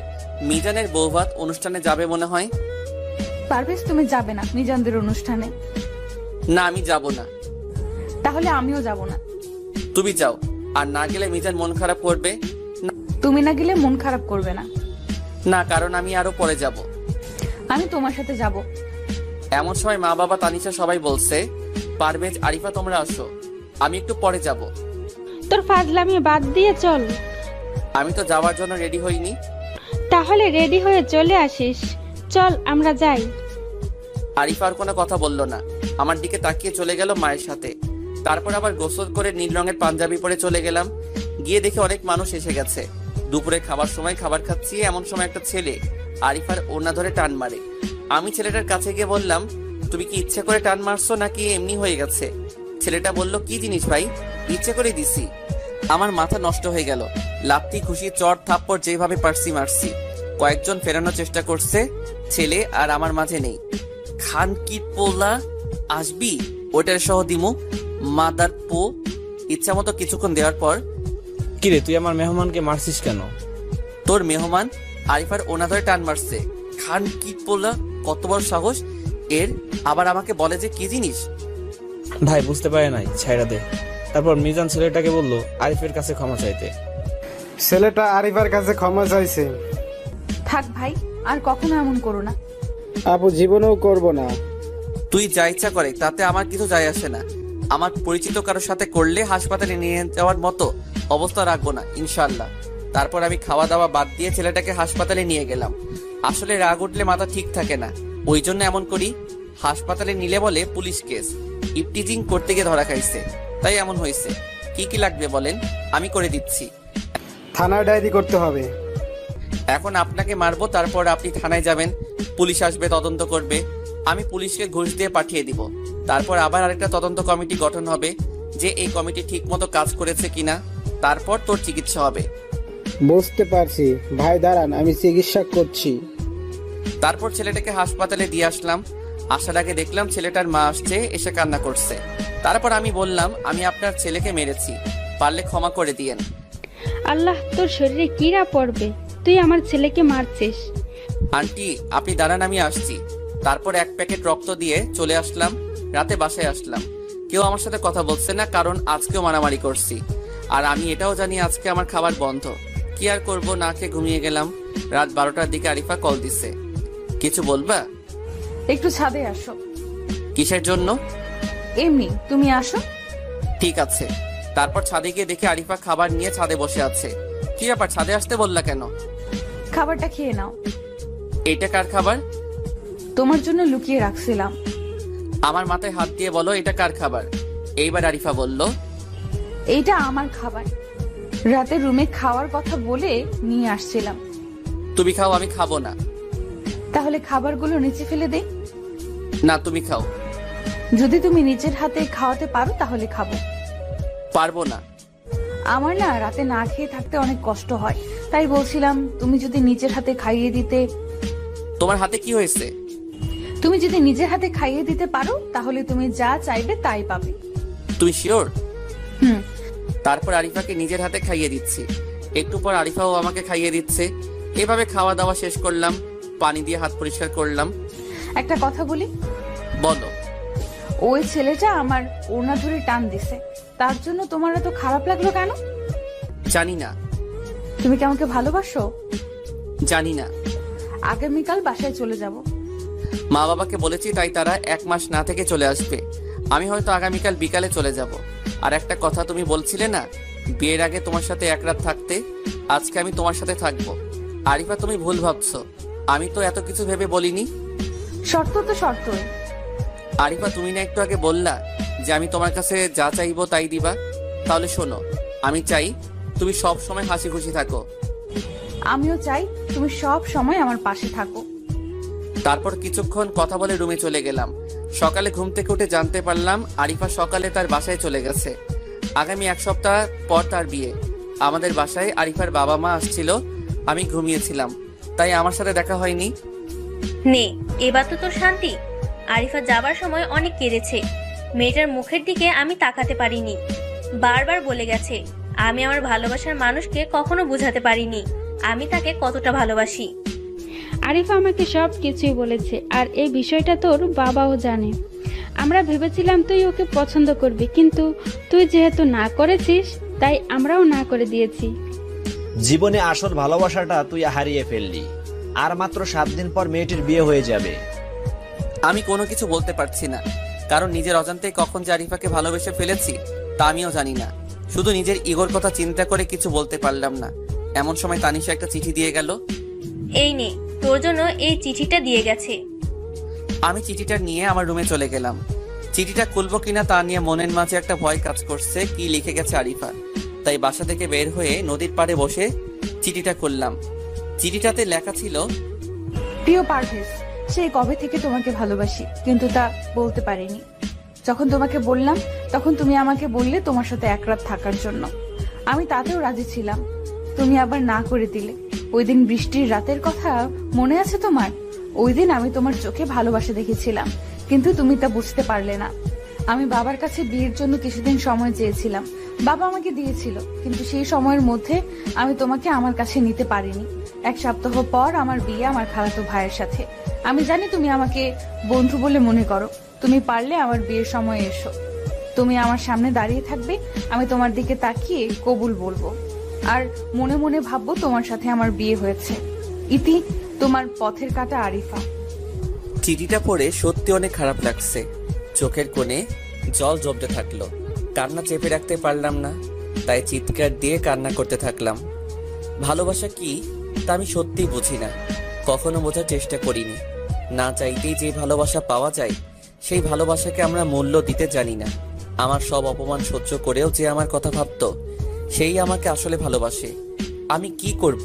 মিজানের বৌভাত অনুষ্ঠানে যাবে মনে হয়। পারভেজ, তুমি যাবে না মিজানদের অনুষ্ঠানে? না, আমি যাব না। তাহলে আমিও যাব না। তুমি যাও, আর না গেলে মিজান মন খারাপ করবে। তুমি না গেলে মন খারাপ করবে না। না, কারণ আমি আরো পরে যাব। আমি তোমার সাথে যাব। এমন সময় মা বাবা তানিশা সবাই বলছে, পারভেজ আরিফা তোমরা আসো, আমি একটু পরে যাব। তোর ফাজলামি বাদ দিয়ে চল। আমি তো যাওয়ার জন্য রেডি হইনি। তাহলে রেডি হয়ে চলে আসিস। চল আমরা যাই। আরিফা আর কোনো কথা বলল না, আমার দিকে তাকিয়ে চলে গেল মায়ের সাথে। তারপর আবার গোসল করে নীল রঙের পাঞ্জাবি পরে চলে গেলাম। গিয়ে দেখে অনেক মানুষ এসে গেছে। দুপুরে খাবার সময় খাবার খাচ্ছি, এমন সময় একটা ছেলে আরিফার ওড়না ধরে টান মারে। আমি ছেলেটার কাছে গিয়ে বললাম, তুমি কি ইচ্ছে করে টান মারছো নাকি এমনি হয়ে গেছে? ছেলেটা বলল, কি জিনিস ভাই, ইচ্ছে করে দিছি। আমার মাথা নষ্ট হয়ে গেল। লাত্তি, ঘুষি, চড়, থাপ্পড় যেভাবে পারছি মারছি। কয়েকজন ফেরানোর চেষ্টা করছে, ছেলে আর আমার মাঝে নেই। খান কি পোলা আসবি, ওইটার সহ দিমু মাদার পো। ইচ্ছা মতো কিছুক্ষণ দেওয়ার পর, কিরে তুই আমার মেহমানকে মারছিস কেন? তোর মেহমান আরিফার ওনা ধরে টান মারছে। খান কি পোলা, কত বড় সাহস এর, আবার আমাকে বলে যে কি জিনিস। ভাই বুঝতে পারে নাই, ছাইড়া দে। তারপর মিজান ছেলেটাকে বলল আরিফের কাছে ক্ষমা চাইতে। ছেলেটা আরিফার কাছে ক্ষমা চাইছে। থাক ভাই, আর কখনো এমন করো না। আপু জীবনেও করব না। তুই যা ইচ্ছা করে, তাতে আমার কিছু যায় আসে না। আমার পরিচিত কারোর সাথে করলে হাসপাতালে নিয়ে যাওয়ার মতো অবস্থা রাখবো না ইনশাল্লাহ। তারপর আমি খাওয়া দাওয়া বাদ দিয়ে ছেলেটাকে হাসপাতালে নিয়ে গেলাম। আসলে রাগ উঠলে মাথা ঠিক থাকে না, ওই জন্য এমন করি। হাসপাতালে নিলে বলে পুলিশ কেস, ইপটিজিং করতে গিয়ে ধরা খাইছে, তাই এমন হয়েছে। কি কি লাগবে বলেন, আমি করে দিচ্ছি। থানায় ডায়েরি করতে হবে। এখন আপনাকে মারবো, তারপর আপনি থানায় যাবেন, পুলিশ আসবে, তদন্ত করবে। আমি পুলিশকে ঘুষ দিয়ে পাঠিয়ে দিব। তারপর আবার আরেকটা তদন্ত কমিটি গঠন হবে, যে এই কমিটি ঠিক মতো কাজ করেছে কিনা। তারপর তোর চিকিৎসা হবে। বুঝতে পারছি ভাই, দাঁড়ান আমি চিকিৎসা করছি। তারপর ছেলেটাকে হাসপাতালে দিয়ে আসলাম। আসার আগে দেখলাম ছেলেটার মা আসছে, এসে কান্না করছে। তারপর আমি বললাম, আমি আপনার ছেলেকে মেরেছি, পারলে ক্ষমা করে দিয়েন। আল্লাহ, তোর শরীরে কিরা পড়বে, তুই আমার ছেলেকে মারছিস। আন্টি আপনি দাঁড়ান, আমি আসছি। তারপর এক প্যাকেট রক্ত দিয়ে চলে আসলাম। রাতে বাসায় আসলাম, কেউ আমার সাথে কথা বলছে না, কারণ আজকেও মারামারি করছি। আর আমি এটাও জানি আজকে আমার খাবার বন্ধ। কি আর করব, না খেয়ে ঘুমিয়ে গেলাম। রাত 12টার দিকে আরিফা কল দিছে। কিছু বলবা? একটু ছাদে আসো। কিসের জন্য? এমনি, তুমি আসো। ঠিক আছে। তারপর ছাদে গিয়ে দেখি আরিফা খাবার নিয়ে ছাদে বসে আছে। কি ব্যাপার, ছাদে আসতে বললা কেন? খাবারটা খেয়ে নাও। এইটা কার খাবার? তোমার জন্য লুকিয়ে রাখছিলাম। আমার মাথায় হাত দিয়ে বলো, এটা কার খাবার? এইবার আরিফা বলল, এইটা আমার খাবার। রাতে রুমে খাওয়ার কথা বলে নিয়ে আসছিলাম। তুমি খাও, আমি খাবো না। তাহলে খাবারগুলো নিচে ফেলে দে। না, তুমি খাও। যদি তুমি নিজের হাতে খাওয়াতে পারো তাহলে খাবো। পারবো না। আমার না রাতে না খেয়ে থাকতে অনেক কষ্ট হয়, তাই বলছিলাম তুমি যদি নিজের হাতে খাইয়ে দিতে। তোমার হাতে কি হয়েছে? তুমি যদি নিজের হাতে খাইয়ে দিতে পারো তাহলে তুমি যা চাইবে তাই পাবে। তুমি শিওর? হুম। তারপর আরিফাকে নিজের হাতে খাইয়ে দিচ্ছি। একটু পর আরিফাও আমাকে খাইয়ে দিচ্ছে। এভাবে খাওয়া দাওয়া শেষ করলাম, পানি দিয়ে হাত পরিষ্কার করলাম। একটা কথা বলি। বলো। ওই ছেলেটা আমার ওড়না ধরে টান দিছে, তার জন্য তোমার এত খারাপ লাগলো কেন? জানি না। তুমি কি আমাকে ভালোবাসো? জানি না। আগামীকাল বাসায় চলে যাব। মা বাবাকে বলেছি, তাই তারা 1 মাস না থেকে চলে আসবে। আমি হয়তো আগামীকাল বিকালে চলে যাব। আর একটা কথা, তুমি বলছিলে না বিয়ের আগে তোমার সাথে এক রাত থাকতে, আজকে আমি তোমার সাথে থাকবো। আরিফা তুমি ভুল ভাবছো, আমি তো এত কিছু ভেবে বলিনি। শর্ত তো শর্তই। আরিফা তুমি না একটু আগে বললা যে আমি তোমার কাছে যা চাইবো তাই দিবা। তাহলে শোনো, আমি চাই তুমি সব সময় হাসি খুশি থাকো। আমিও চাই তুমি সব সময় আমার পাশে থাকো। তারপর কিছুক্ষণ কথা বলে রুমে চলে গেলাম। সকালে ঘুম থেকে উঠে জানতে পারলাম আরিফা সকালে তার বাসায় চলে গেছে। আগামী 1 সপ্তাহ পর তার বিয়ে। আমাদের বাসায় আরিফার বাবা মা আসছিল, আমি ঘুমিয়েছিলাম, তাই আমার সাথে দেখা হয়নি। নে, এবার তো তোর শান্তি। আরিফা যাবার সময় অনেক কেঁদেছে। মেয়েটার মুখের দিকে আমি তাকাতে পারিনি। বারবার বলে গেছে, আমি আমার ভালোবাসার মানুষকে কখনো বুঝাতে পারিনি আমি তাকে কতটা ভালোবাসি। আরিফা আমাকে সব কিছুই বলেছে, আর এই বিষয়টা তোর বাবাও জানে। আমরা ভেবেছিলাম তুই ওকে পছন্দ করবি, কিন্তু তুই যেহেতু না করেছিস তাই আমরাও না করে দিয়েছি। জীবনে আসল ভালোবাসাটা তুই হারিয়ে ফেললি। আর মাত্র 7 দিন পর মেয়েটির বিয়ে হয়ে যাবে। আমি কোনো কিছু বলতে পারছি না, কারণ নিজের অজান্তে কখন যে আরিফাকে ভালোবেসে ফেলেছি তা আমিও জানি না। শুধু নিজের ইগোর কথা চিন্তা করে কিছু বলতে পারলাম না। এমন সময় তানিশা একটা চিঠি দিয়ে গেল। এই নে, তোর জন্য এই চিঠিটা দিয়ে গেছে। আমি চিঠিটা নিয়ে আমার রুমে চলে গেলাম। চিঠিটা খুলবো কিনা তা নিয়ে মনের মাঝে একটা ভয় কাজ করছে, কি লিখে গেছে আরিফা। তাই বাসা থেকে বের হয়ে নদীর পাড়ে বসে চিঠিটা খুললাম। চিঠিটাতে লেখা ছিল, প্রিয় পারভেজ, সেই কবে থেকে তোমাকে ভালোবাসি, কিন্তু তা বলতে পারিনি। যখন তোমাকে বললাম তখন তুমি আমাকে বললে তোমার সাথে এক রাত থাকার জন্য। আমি তাতেও রাজি ছিলাম, তুমি আবার না করে দিলে। ওই দিন বৃষ্টির রাতের কথা মনে আছে তোমার? ওই দিন আমি তোমার চোখে ভালোবাসা দেখেছিলাম, কিন্তু তুমি তা বুঝতে পারলে না। আমি বাবার কাছে বিয়ের জন্য কিছুদিন সময় চেয়েছিলাম, বাবা আমাকে দিয়েছিল, কিন্তু সেই সময়ের মধ্যে আমি তোমাকে আমার কাছে নিতে পারিনি। 1 সপ্তাহ পর আমার বিয়ে আমার খালাতো ভাইয়ের সাথে। আমি জানি তুমি আমাকে বন্ধু বলে মনে করো, তুমি পারলে আমার বিয়ের সময় এসো। তুমি আমার সামনে দাঁড়িয়ে থাকবে, আমি তোমার দিকে তাকিয়ে কবুল বলবো, আর মনে মনে ভাববো তোমার সাথে আমার বিয়ে হয়েছে। ইতি, তোমার পথের কাটা আরিফা। চিঠিটা পড়ে সত্যি অনেক খারাপ লাগছে। চোখের কোণে জল জমতে থাকলো। কান্না চেপে রাখতে পারলাম না, তাই চিৎকার দিয়ে কান্না করতে থাকলাম। ভালোবাসা কি তা আমি সত্যিই বুঝি না, কখনো বোঝার চেষ্টা করিনি। না চাইতেই যে ভালোবাসা পাওয়া যায়, সেই ভালোবাসাকে আমরা মূল্য দিতে জানি না। আমার সব অপমান সহ্য করেও যে আমার কথা ভাবতো, সেই আমাকে আসলে ভালোবাসে। আমি কি করব?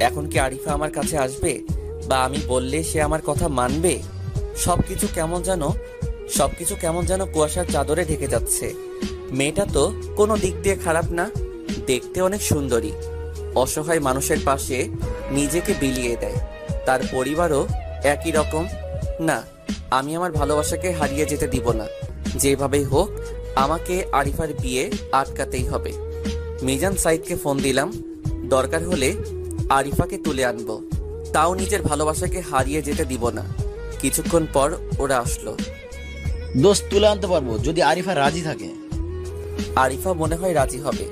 এখন কি আরিফা আমার কাছে আসবে, বা আমি বললে সে আমার কথা মানবে? সবকিছু কেমন যেন কুয়াশার চাদরে ঢেকে যাচ্ছে। মেয়েটা তো কোনো দিক দিয়ে খারাপ না, দেখতে অনেক সুন্দরী। অসহায় মানুষের পাশে নিজেকে বিলিয়ে দেয়। তার পরিবারও একই রকম। না, আমি আমার ভালোবাসাকে হারিয়ে যেতে দিব না। যেভাবেই হোক আমাকে আরিফার বিয়ে আটকাতেই হবে। মিজান সাইদকে ফোন দিলাম, দরকার হলে আরিফাকে তুলে আনবো, তাও নিজের ভালোবাসাকে হারিয়ে যেতে দিব না। কিছুক্ষণ পর ওরা আসলো। দোস্ত, তুলে আনতে পারবো যদি আরিফা রাজি থাকে। আরিফা মনে হয় রাজি হবে।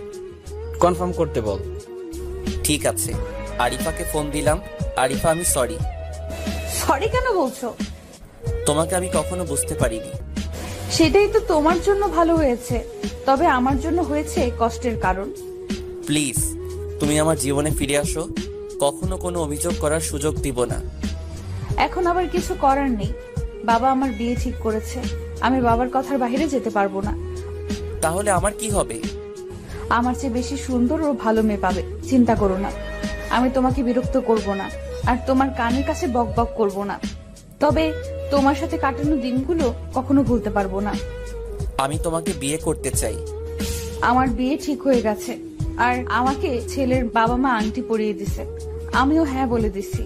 কনফার্ম করতে বল। ঠিক আছে, আরিফাকে ফোন দিলাম। আরিফা, আমি সরি। সরি কেন বলছো? তোমাকে আমি কখনো বুঝতে পারিনি। সেটাই তো তোমার জন্য ভালো হয়েছে, তবে আমার জন্য হয়েছে কষ্টের কারণ। প্লিজ, তুমি আমার জীবনে ফিরে আসো। কখনো কোনো অভিযোগ করার সুযোগ দিব না। এখন আবার কিছু করার নেই, বাবা আমার বিয়ে ঠিক করেছে। আমি বাবার কথার বাইরে যেতে পারবো না। তাহলে আমার কি হবে? আমার চেয়ে বেশি সুন্দর ও ভালো মেয়ে পাবে, চিন্তা করো না। আমি তোমাকে বিরক্ত করব না, আর তোমার কানের কাছে বক বক করবো না। তবে তোমার সাথে কাটানো দিনগুলো কখনো ভুলতে পারবো না। আমি তোমাকে বিয়ে করতে চাই। আমার বিয়ে ঠিক হয়ে গেছে, আর আমাকে ছেলের বাবা মা আংটি পরিয়ে দিছে। আমিও হ্যাঁ বলে দিছি।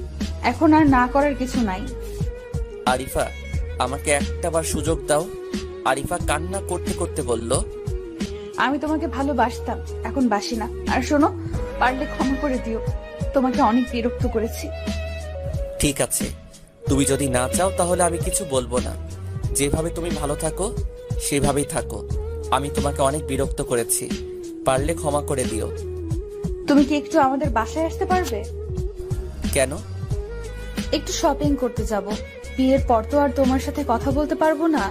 এখন আর না করার কিছু নাই। আরিফা, আমাকে একটাবার সুযোগ দাও। আরিফা কান্না করতে করতে বলল, আমি তোমাকে ভালোবাসতাম, এখন বাসি না। আর শোনো, পারলে ক্ষমা করে দিও, তোমাকে অনেক বিরক্ত করেছি। ঠিক আছে, তুমি যদি না চাও তাহলে আমি কিছু বলবো না। যেভাবে তুমি ভালো থাকো সেভাবেই থাকো। আমি তোমাকে অনেক বিরক্ত করেছি, পারলে ক্ষমা করে দিও। তুমি কি একটু আমাদের বাসায় আসতে পারবে? কেন? একটু শপিং করতে যাব। বিয়ের পর তো আর তোমার সাথে কথা বলতে পারবো না,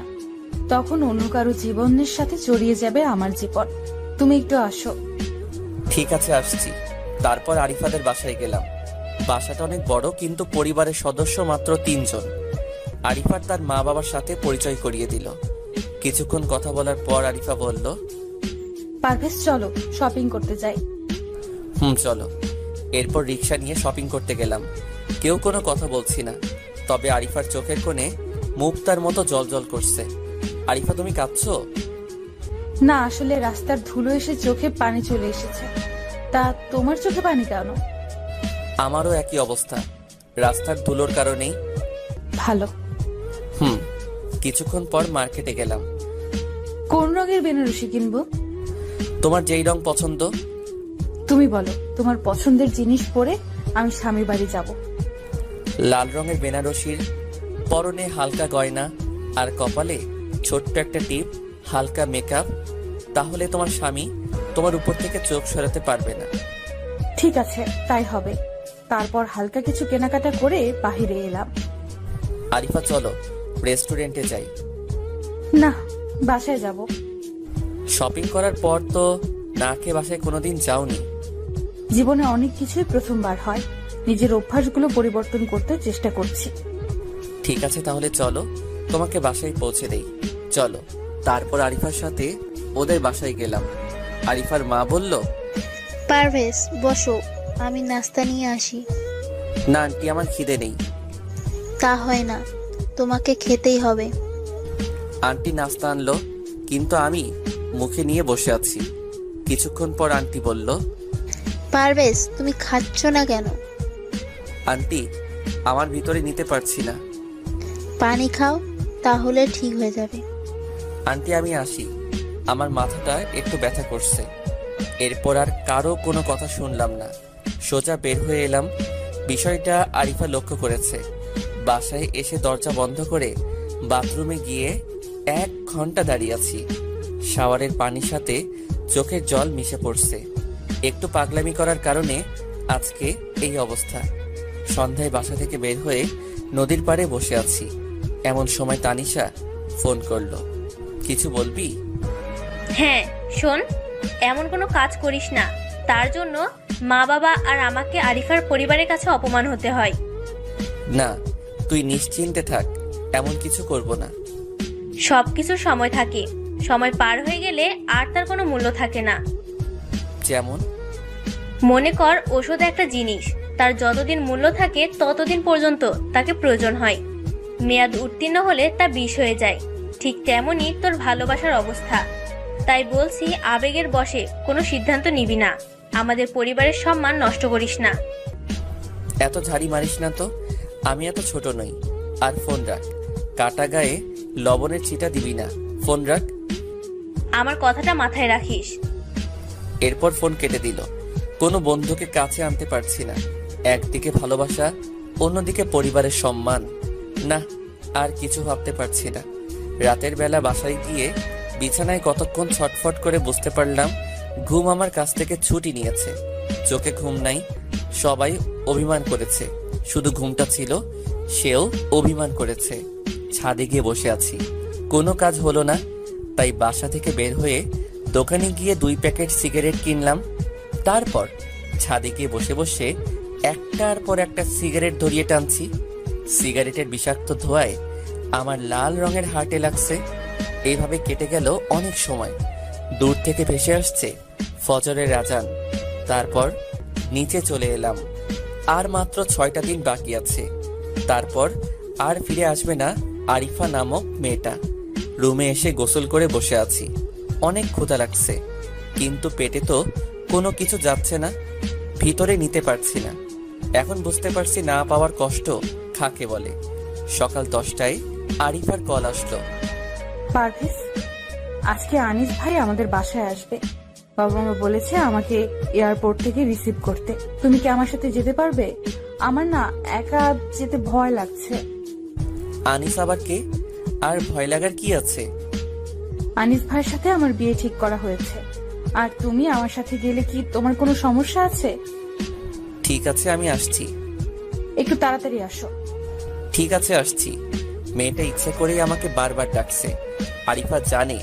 তখন অন্য কারো জীবনের সাথে জড়িয়ে যাবে আমার জীবন। তুমি একটু আসো। ঠিক আছে, আসছি। তারপর আরিফাদের বাসায় গেলাম। বাসাটা অনেক বড়, কিন্তু পরিবারের সদস্য মাত্র 3 জন। আরিফার তার মা বাবার সাথে পরিচয় করিয়ে দিল। কিছুক্ষণ কথা বলার পর আরিফা বলল, পারভেজ, চলো শপিং করতে যাই। চলো। এরপর রিক্সা নিয়ে শপিং করতে গেলাম। কেউ কোনো কথা বলছি না, তবে আরিফার চোখের কোণে মুক্তার মতো জল করছে। আরিফা, তুমি কাঁদছো? না, আসলে রাস্তার ধুলো এসে চোখে পানি চলে এসেছে। তা তোমার চোখে পানি কেন? আমারও একই অবস্থা, রাস্তার ধুলোর কারণেই। ভালো। কিছুক্ষণ পর মার্কেটে গেলাম। কোন রঙের বেনারসি কিনবো? তোমার যেই রং পছন্দ। তুমি বলো, তোমার পছন্দের জিনিস পরে আমি স্বামীর বাড়ি যাব। লাল রঙের বেনারসির, পরনে হালকা গয়না, আর কপালে ছোট্ট একটা টিপ, হালকা মেকআপ। তাহলে তোমার স্বামী তোমার উপর থেকে চোখ সরাতে পারবে না। ঠিক আছে, তাই হবে। তারপর হালকা কিছু কেনাকাটা করে বাহিরে এলাম। আরিফা, চলো রেস্টুরেন্টে যাই। না, বাসায় যাব। শপিং করার পর তো না খেয়ে বাসায় কোনোদিন যাওনি। জীবনে অনেক কিছুই প্রথমবার হয়, নিজের অভ্যাসগুলো পরিবর্তন করতে চেষ্টা করছি। ঠিক আছে তাহলে চলো, তোমাকে বাসায় পৌঁছে দেই। চলো। তারপর আরিফার সাথে ওদের বাসায় গেলাম। আরিফার মা বলল, পারভেজ বসো, আমি নাস্তা নিয়ে আসি। না আন্টি, আমার খিদে নেই। তা হয় না, তোমাকে খেতেই হবে। আন্টি নাস্তা আনলো, কিন্তু আমি মুখে নিয়ে বসে আছি। কিছুক্ষণ পর আন্টি বলল, পারভেজ তুমি খাচ্ছ না কেন? আন্টি আমার ভিতরে নিতে পারছি না। পানি খাও, তাহলে ঠিক হয়ে যাবে। আন্টি আমি আসি, আমার মাথাটা একটু ব্যথা করছে। এরপর আর কারো কোনো কথা শুনলাম না, সোজা বের হয়ে এলাম। বিষয়টা আরিফা লক্ষ্য করেছে। বাসায় এসে দরজা বন্ধ করে বাথরুমে গিয়ে 1 ঘন্টা দাঁড়িয়ে আছি। শাওয়ারের পানির সাথে চোখের জল মিশে পড়ছে। একটু পাগলামি করার কারণে আজকে এই অবস্থা। সন্ধ্যায় বাসা থেকে বের হয়ে নদীর পাড়ে বসে আছি। এমন সময় তানিশা ফোন করলো। কিছু বলবি? হ্যাঁ শোন, এমন কোনো কাজ করিস না, তার জন্য মা বাবা আর আমাকে আরিফার পরিবারের কাছে অপমান হতে হয়। না, তুই নিশ্চিন্তে থাক, এমন কিছু করব না। সবকিছুর সময় থাকে, সময় পার হয়ে গেলে আর তার কোনো মূল্য থাকে না। যেমন? মনে কর ওষুধ একটা জিনিস, তার যতদিন মূল্য থাকে ততদিন পর্যন্ত তাকে প্রয়োজন হয়। মেয়াদ উত্তীর্ণ হলে তা বিষ হয়ে যায়। ঠিক তেমনই তোর ভালোবাসার অবস্থা। তাই বলছি, আবেগের বশে কোনো সিদ্ধান্ত নিবি না। আমাদের পরিবারের সম্মান নষ্ট করিস না। এত ঝাড়ি মারিস না তো, আমি এত ছোট নই। আর ফোন রাখ, কাটা গায়ে লবণের ছিটা দিবি না। ফোন রাখ। আমার কথাটা মাথায় রাখিস। এরপর ফোন কেটে দিল। কোনো বন্ধুকে কাছে আনতে পারছি না। একদিকে ভালোবাসা, অন্যদিকে পরিবারের সম্মান। না, আর কিছু ভাবতে পারছি না। রাতের বেলা বাসায় গিয়ে বিছানায় কতক্ষণ ছটফট করে বুঝতে পারলাম ঘুম আমার কাছ থেকে ছুটি নিয়েছে। চোখে ঘুম নাই, সবাই অভিমান করেছে। শুধু ঘুমটা ছিল, সেও অভিমান করেছে। ছাদে গিয়ে বসে আছি, কোনো কাজ হলো না। তাই বাসা থেকে বের হয়ে দোকানে গিয়ে 2 প্যাকেট সিগারেট কিনলাম। তারপর ছাদে গিয়ে বসে বসে একটার পর একটা সিগারেট ধরিয়ে টানছি। সিগারেটের বিষাক্ত ধোঁয়ায় আমার লাল রঙের হার্টে লাগছে। এইভাবে কেটে গেল অনেক সময়। দূর থেকে ভেসে আসছে ফজরের আজান। তারপর নিচে চলে এলাম। আর মাত্র 6টা দিন বাকি আছে। তারপর আর ফিরে আসবে না আরিফা নামক মেয়েটা। রুমে এসে গোসল করে বসে আছি। অনেক ক্ষুধা লাগছে, কিন্তু পেটে তো কোনো কিছু যাচ্ছে না, ভিতরে নিতে পারছি না। এখন বুঝতে পারছি না পাওয়ার কষ্ট কাকে বলে। সকাল 10টায় আরিফার কল আসলো। পারভেজ, আজকে আনিস ভাই আমাদের বাসায় আসবে। বাবা মা বলেছে আমাকে এয়ারপোর্ট থেকে রিসিভ করতে। তুমি কি আমার সাথে যেতে পারবে? আমার না একা যেতে ভয় লাগছে। আনিস আবার কে? আর ভয় লাগার কি আছে? আনিস ভাইয়ের সাথে আমার বিয়ে ঠিক করা হয়েছে। আর তুমি আমার সাথে গেলে কি তোমার কোনো সমস্যা আছে? ঠিক আছে, আমি আসছি। একটু তাড়াতাড়ি আসো। ঠিক আছে, আসছি। মেয়েটা ইচ্ছে করেই আমাকে বারবার ডাকছে। আরিফা জানে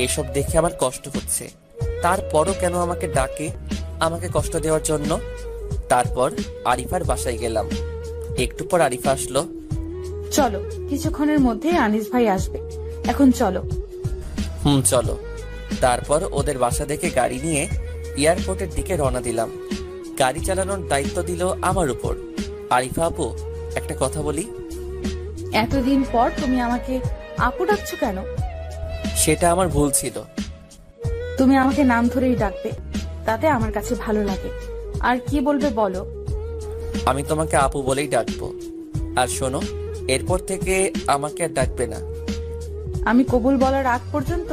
এসব দেখে আমার কষ্ট হচ্ছে, তারপরও কেন আমাকে ডাকে, আমাকে কষ্ট দেওয়ার জন্য। তারপর আরিফার বাসায় গেলাম। একটু পর আরিফা আসলো। চলো, কিছুক্ষণের মধ্যে আনিস ভাই আসবে, এখন চলো। চলো। তারপর ওদের বাসা দেখে গাড়ি নিয়ে এয়ারপোর্টের দিকে রওনা দিলাম। গাড়ি চালানোর দায়িত্ব দিল আমার উপর। আরিফা আপু, একটা কথা বলি। এতদিন পর তুমি আমাকে আপু ডাকছো কেন? সেটা আমার ভুল ছিল। তুমি আমাকে নাম ধরেই ডাকবে, তাতে আমার কাছে ভালো লাগে। আর কি বলবে বলো? আমি তোমাকে আপু বলেই ডাকবো। আর শোনো, এরপর থেকে আমাকে আর ডাকবে না। আমি কবুল বলার আগ পর্যন্ত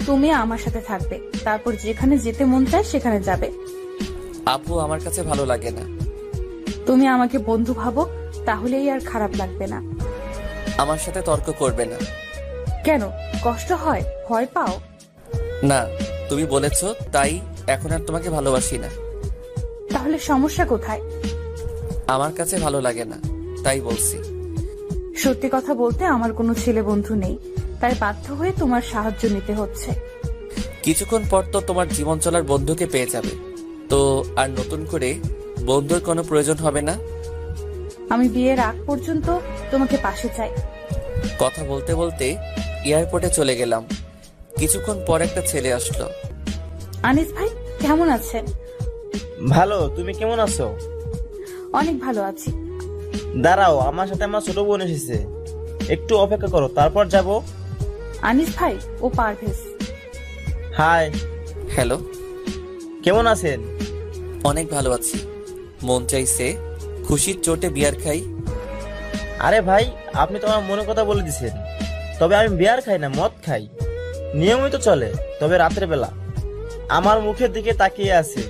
তুমি আমার সাথে থাকবে, তারপর যেখানে যেতে মন চায় সেখানে যাবে। আপু আমার কাছে ভালো লাগে না। তুমি আমাকে বন্ধু ভাবো, তাহলেই আর খারাপ লাগবে না। আমার সাথে তর্ক করবে না। কেন, কষ্ট হয়? ভয় পাও? না, তুমি বলেছো তাই এখন আর তোমাকে ভালোবাসি না। তাহলে সমস্যা কোথায়? আমার কাছে ভালো লাগে না, তাই বলছি। সত্যি কথা বলতে আমার কোনো ছেলে বন্ধু নেই, তাই বাধ্য হয়ে তোমার সাহায্য নিতে হচ্ছে। কিছুক্ষণ পর তো তোমার জীবন চলার বন্ধুকে পেয়ে যাবে, তো আর নতুন করে বন্ধুর কোনো প্রয়োজন হবে না। আমি বিয়ের আগ পর্যন্ত তোমাকে পাশে চাই। কথা বলতে বলতে এয়ারপোর্টে চলে গেলাম। কিছুক্ষণ পর একটা ছেলে আসলো। আনিস ভাই কেমন আছেন? ভালো, তুমি কেমন আছো? অনেক ভালো আছি। দাঁড়াও, আমার সাথে আমার ছোট বোন এসেছে, একটু অপেক্ষা করো, তারপর যাব। আনিস ভাই, ও পারভেজ। হাই, হ্যালো, কেমন আছেন? অনেক ভালো আছি। মন চাইছে খুশির চোটে বিয়ার খাই। আরে ভাই, আপনি তো আমার মনের কথা বলে দিছেন। তবে আমি বিয়ার খাই না, মদ খাই। নিয়মিত চলে, তবে রাতের বেলা। আমার মুখের দিকে তাকিয়ে আছে।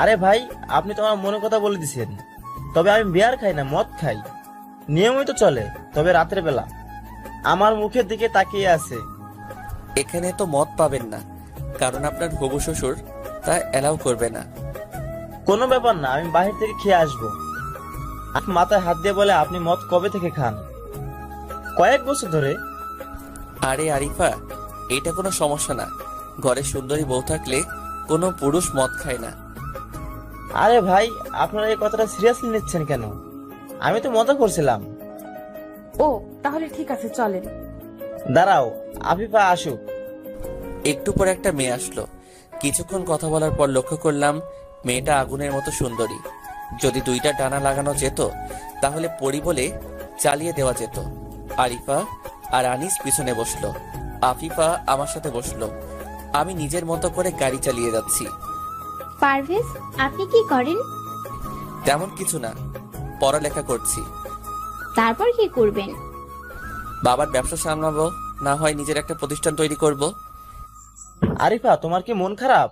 আরে ভাই, আপনি তো আমার মনের কথা বলে দিছেন। তবে আমি বিয়ার খাই না, মদ খাই। নিয়মিত চলে, তবে রাতের বেলা। আমার মুখের দিকে তাকিয়ে আছে। এখানে তো মদ পাবেন না, কারণ আপনার হবু শ্বশুর তা অ্যালাউ করবে না। কোনো ব্যাপার না, আমি বাহির থেকে খেয়ে আসবো। আপনি মাথায় হাত দিয়ে বলে, আপনি মদ কবে থেকে খান? কয়েক বছর ধরে। আরে আরিফা, এটা কোনো সমস্যা না। ঘরে সুন্দরী বউ থাকলে কোনো পুরুষ মদ খায় না। আরে ভাই, আপনারা এই কথাটা সিরিয়াসলি নিচ্ছেন কেন? আমি তো মজা করছিলাম। ও তাহলে ঠিক আছে, চলেন। দাঁড়াও, আফিফা আসুক। একটু পর একটা মেয়ে আসলো। কিছুক্ষণ কথা বলার পর লক্ষ্য করলাম মেয়েটা আগুনের মতো সুন্দরী। যদি দুইটা ডানা লাগানো যেত তাহলে পরি বলে চালিয়ে দেওয়া যেত। আরিফা আর আনিস পিছনে বসলো, আফিফা আমার সাথে বসলো। আমি নিজের মতো করে গাড়ি চালিয়ে যাচ্ছি। পারভেজ, আপনি কি করেন? তেমন কিছু না, পড়ালেখা করছি। তারপর কি করবেন? বাবার ব্যবসা সামলাবো, না হয় নিজের একটা প্রতিষ্ঠান তৈরি করব। আরিফা, তোমার কি মন খারাপ?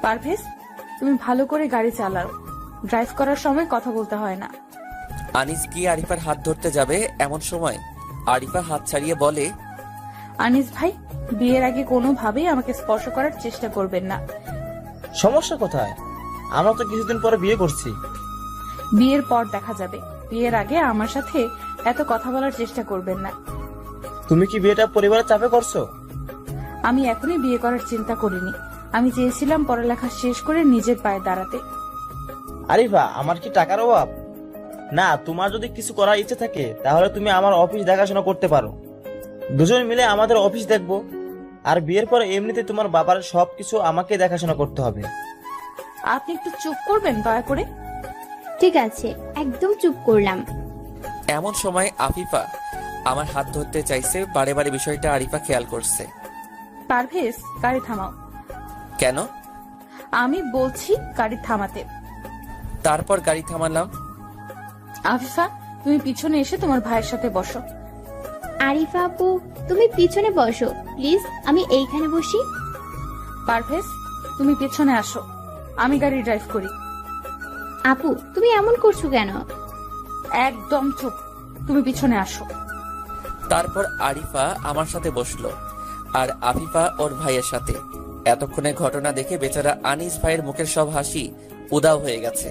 পারভেজ, তুমি ভালো করে গাড়ি চালাও। ড্রাইভ করার সময় কথা বলতে হয় না। আনিস গিয়ে আরিফার হাত ধরতে যাবে, এমন সময় আরিফা হাত ছাড়িয়ে বলে, আনিস ভাই, বিয়ের আগে কোনোভাবেই আমাকে স্পর্শ করার চেষ্টা করবেন না। সমস্যা কোথায়? আমরা তো কিছুদিন পরে বিয়ে করছি। বিয়ের পর দেখা যাবে। বিয়ের আগে আমার সাথে এত কথা বলার চেষ্টা করবেন না। তুমি কি বিয়েটা পরিবারের চাপে করছো? আমি এখনই বিয়ে করার চিন্তা করিনি। আমি চেয়েছিলাম পড়ালেখা শেষ করে নিজের পায়ে দাঁড়াতে। আরিফা, আমার কি টাকার অভাব? না, তোমার যদি কিছু করার ইচ্ছে থাকে তাহলে তুমি আমার অফিস দেখাশোনা করতে পারো। দুজন মিলে আমাদের অফিস দেখবো। আর বিয়ের পরে এমনিতে তোমার বাবার সবকিছু আমাকে দেখাশোনা করতে হবে। আপনি একটু চুপ করবেন দয়া করে? ঠিক আছে, একদম চুপ করলাম। এমন সময় আফিফা আমার হাত ধরতে চাইছে। বারে বারে বিষয়টা আরিফা খেয়াল করছে। পারভেজ, গাড়ি থামাও। কেন? আমি বলছি গাড়ি থামাতে। তারপর গাড়ি থামালাম। আফিফা, তুমি পিছনে এসে তোমার ভাইয়ের সাথে বসো। আরিফা আপু, তুমি পিছনে বসো প্লিজ, আমি এইখানে বসি। পারভেজ, তুমি পিছনে আসো, আমি গাড়ি ড্রাইভ করি। আপু, তুমি এমন করছো কেন? একদম চুপ, তুমি পিছনে আসো। তারপর আরিফা আমার সাথে বসলো আর আফিফা ওর ভাইয়ের সাথে। এতক্ষণে ঘটনা দেখে বেচারা আনিস ভাইয়ের মুখের সব হাসি উদাও হয়ে গেছে।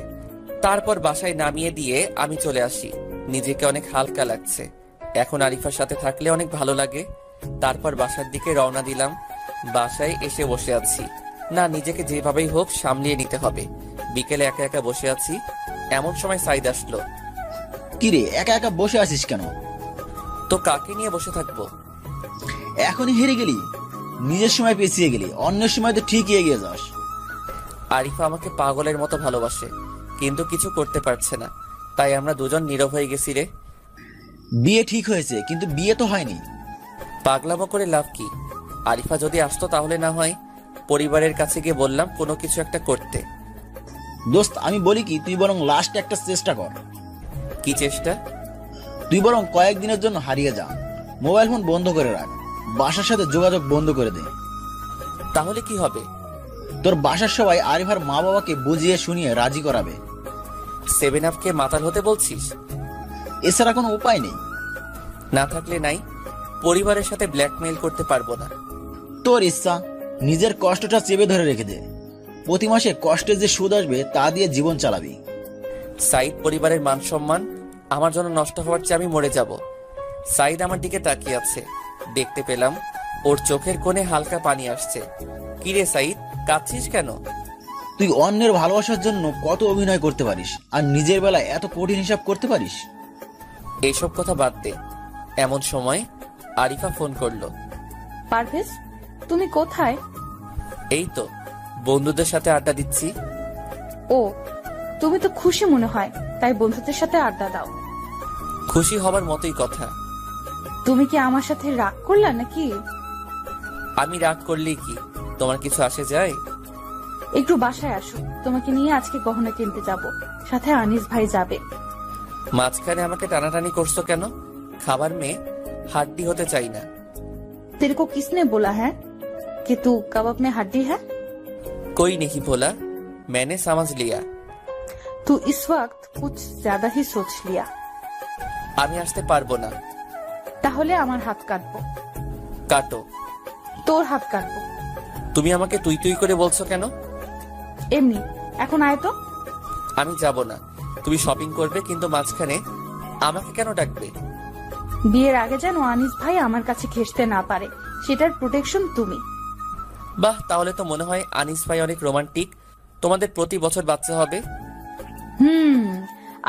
তারপর বাসায় নামিয়ে দিয়ে আমি চলে আসি। নিজেকে অনেক হালকা লাগছে। এখন আরিফার সাথে থাকলে অনেক ভালো লাগে। তারপর বাসার দিকে রওনা দিলাম। বাসায় এসে বসে আছি। না, নিজেকে যেভাবেই হোক সামলিয়ে নিতে হবে। বিকেলে একা একা বসে আছি, এমন সময় সাইদ আসলো। কিরে, একা একা বসে আছিস কেন? তো কাকে নিয়ে বসে থাকবো? এখনই হেরে গেলি? নিজের সময় পেছিয়ে গেলি, অন্যের সময় তো ঠিকই এগিয়ে যাস। আরিফা আমাকে পাগলের মতো ভালোবাসে, কিন্তু কিছু করতে পারছে না। তাই আমরা দুজন নীরব হয়ে গেছি রে। বিয়ে ঠিক হয়েছে, কিন্তু বিয়ে তো হয়নি। পাগলামো করে লাভ কি? আরিফা যদি আসতো তাহলে না হয় পরিবারের কাছে গিয়ে বললাম কোনো কিছু একটা করতে। দোস্ত, আমি বলি কি, তুই বরং লাস্ট একটা চেষ্টা কর। কি চেষ্টা? তুই বরং কয়েকদিনের জন্য হারিয়ে যা। মোবাইল ফোন বন্ধ করে রাখ, বাসার সাথে যোগাযোগ বন্ধ করে দে। তাহলে কি হবে? তোর বাসার সবাই আরিফার মা বাবাকে বুঝিয়ে শুনিয়ে রাজি করাবে। 7 আপকে মাতাল হতে বলছিস? এছাড়া কোনো উপায় নেই। না থাকলে নাই, পরিবারের সাথে ব্ল্যাকমেইল করতে পারবো না। তোর ইচ্ছা, নিজের কষ্টটা চেপে ধরে রেখে দে। প্রতি মাসে কষ্টের যে সুদ আসবে তা দিয়ে জীবন চালাবি। সাইদ পরিবারের মান সম্মান আমার জন্য নষ্ট হওয়ার চেয়ে আমি মরে যাব। সাইদ আমার দিকে তাকিয়ে আছে, দেখতে পেলাম ওর চোখের কোণে হালকা পানি আসছে। কিরে সাইদ, কাঁদছিস কেন? তুই অন্যের ভালোবাসার জন্য কত অভিনয় করতে পারিস, আর নিজের বেলায় এত কঠিন হিসাব করতে পারিস? এইসব কথা বাদ দে। এমন সময় আরিফা ফোন করলো। পারভেজ, তুমি কোথায়? এই তো বন্ধুদের সাথে আড্ডা দিচ্ছি। ও, তুমি তো খুশি মনে হয়, তাই বন্ধুদের সাথে আড্ডা দাও। খুশি হবার মতোই কথা। তুমি কি আমার সাথে রাগ করলা নাকি? আমি রাগ করলেই কি তোমার কিছু আসে যায়? একটু বাসায় আসো, তোমাকে নিয়ে আজকে গহনা কিনতে যাব, সাথে আনিস ভাই যাবে। মাঝখানে আমাকে টানাটানি করছো কেন? খাবার মেয়ে, হাড্ডি হতে চাই না। तेरे को किसने बोला है कि तू कबाब में हड्डी है? कोई नहीं बोला, मैंने समझ लिया। तू इस वक्त कुछ ज्यादा ही सोच लिया। আমি আসতে পারবো না। তাহলে আমার হাত কাটবো। কাটো। তোর হাত কাটবো। তুমি আমাকে তুই তুই করে বলছো কেন? এমনি, এখন আয় তো। আমি যাব না। তুমি শপিং করবে, কিন্তু মাঝখানে আমাকে কেন ডাকবে? বিয়ের আগে যেন আনিস ভাই আমার কাছে ঘেঁষতে না পারে, সেটার প্রোটেকশন তুমি। বাহ, তাহলে তো মনে হয় আনিস ভাই অনেক রোমান্টিক। তোমাদের প্রতি বছর বাচ্চা হবে?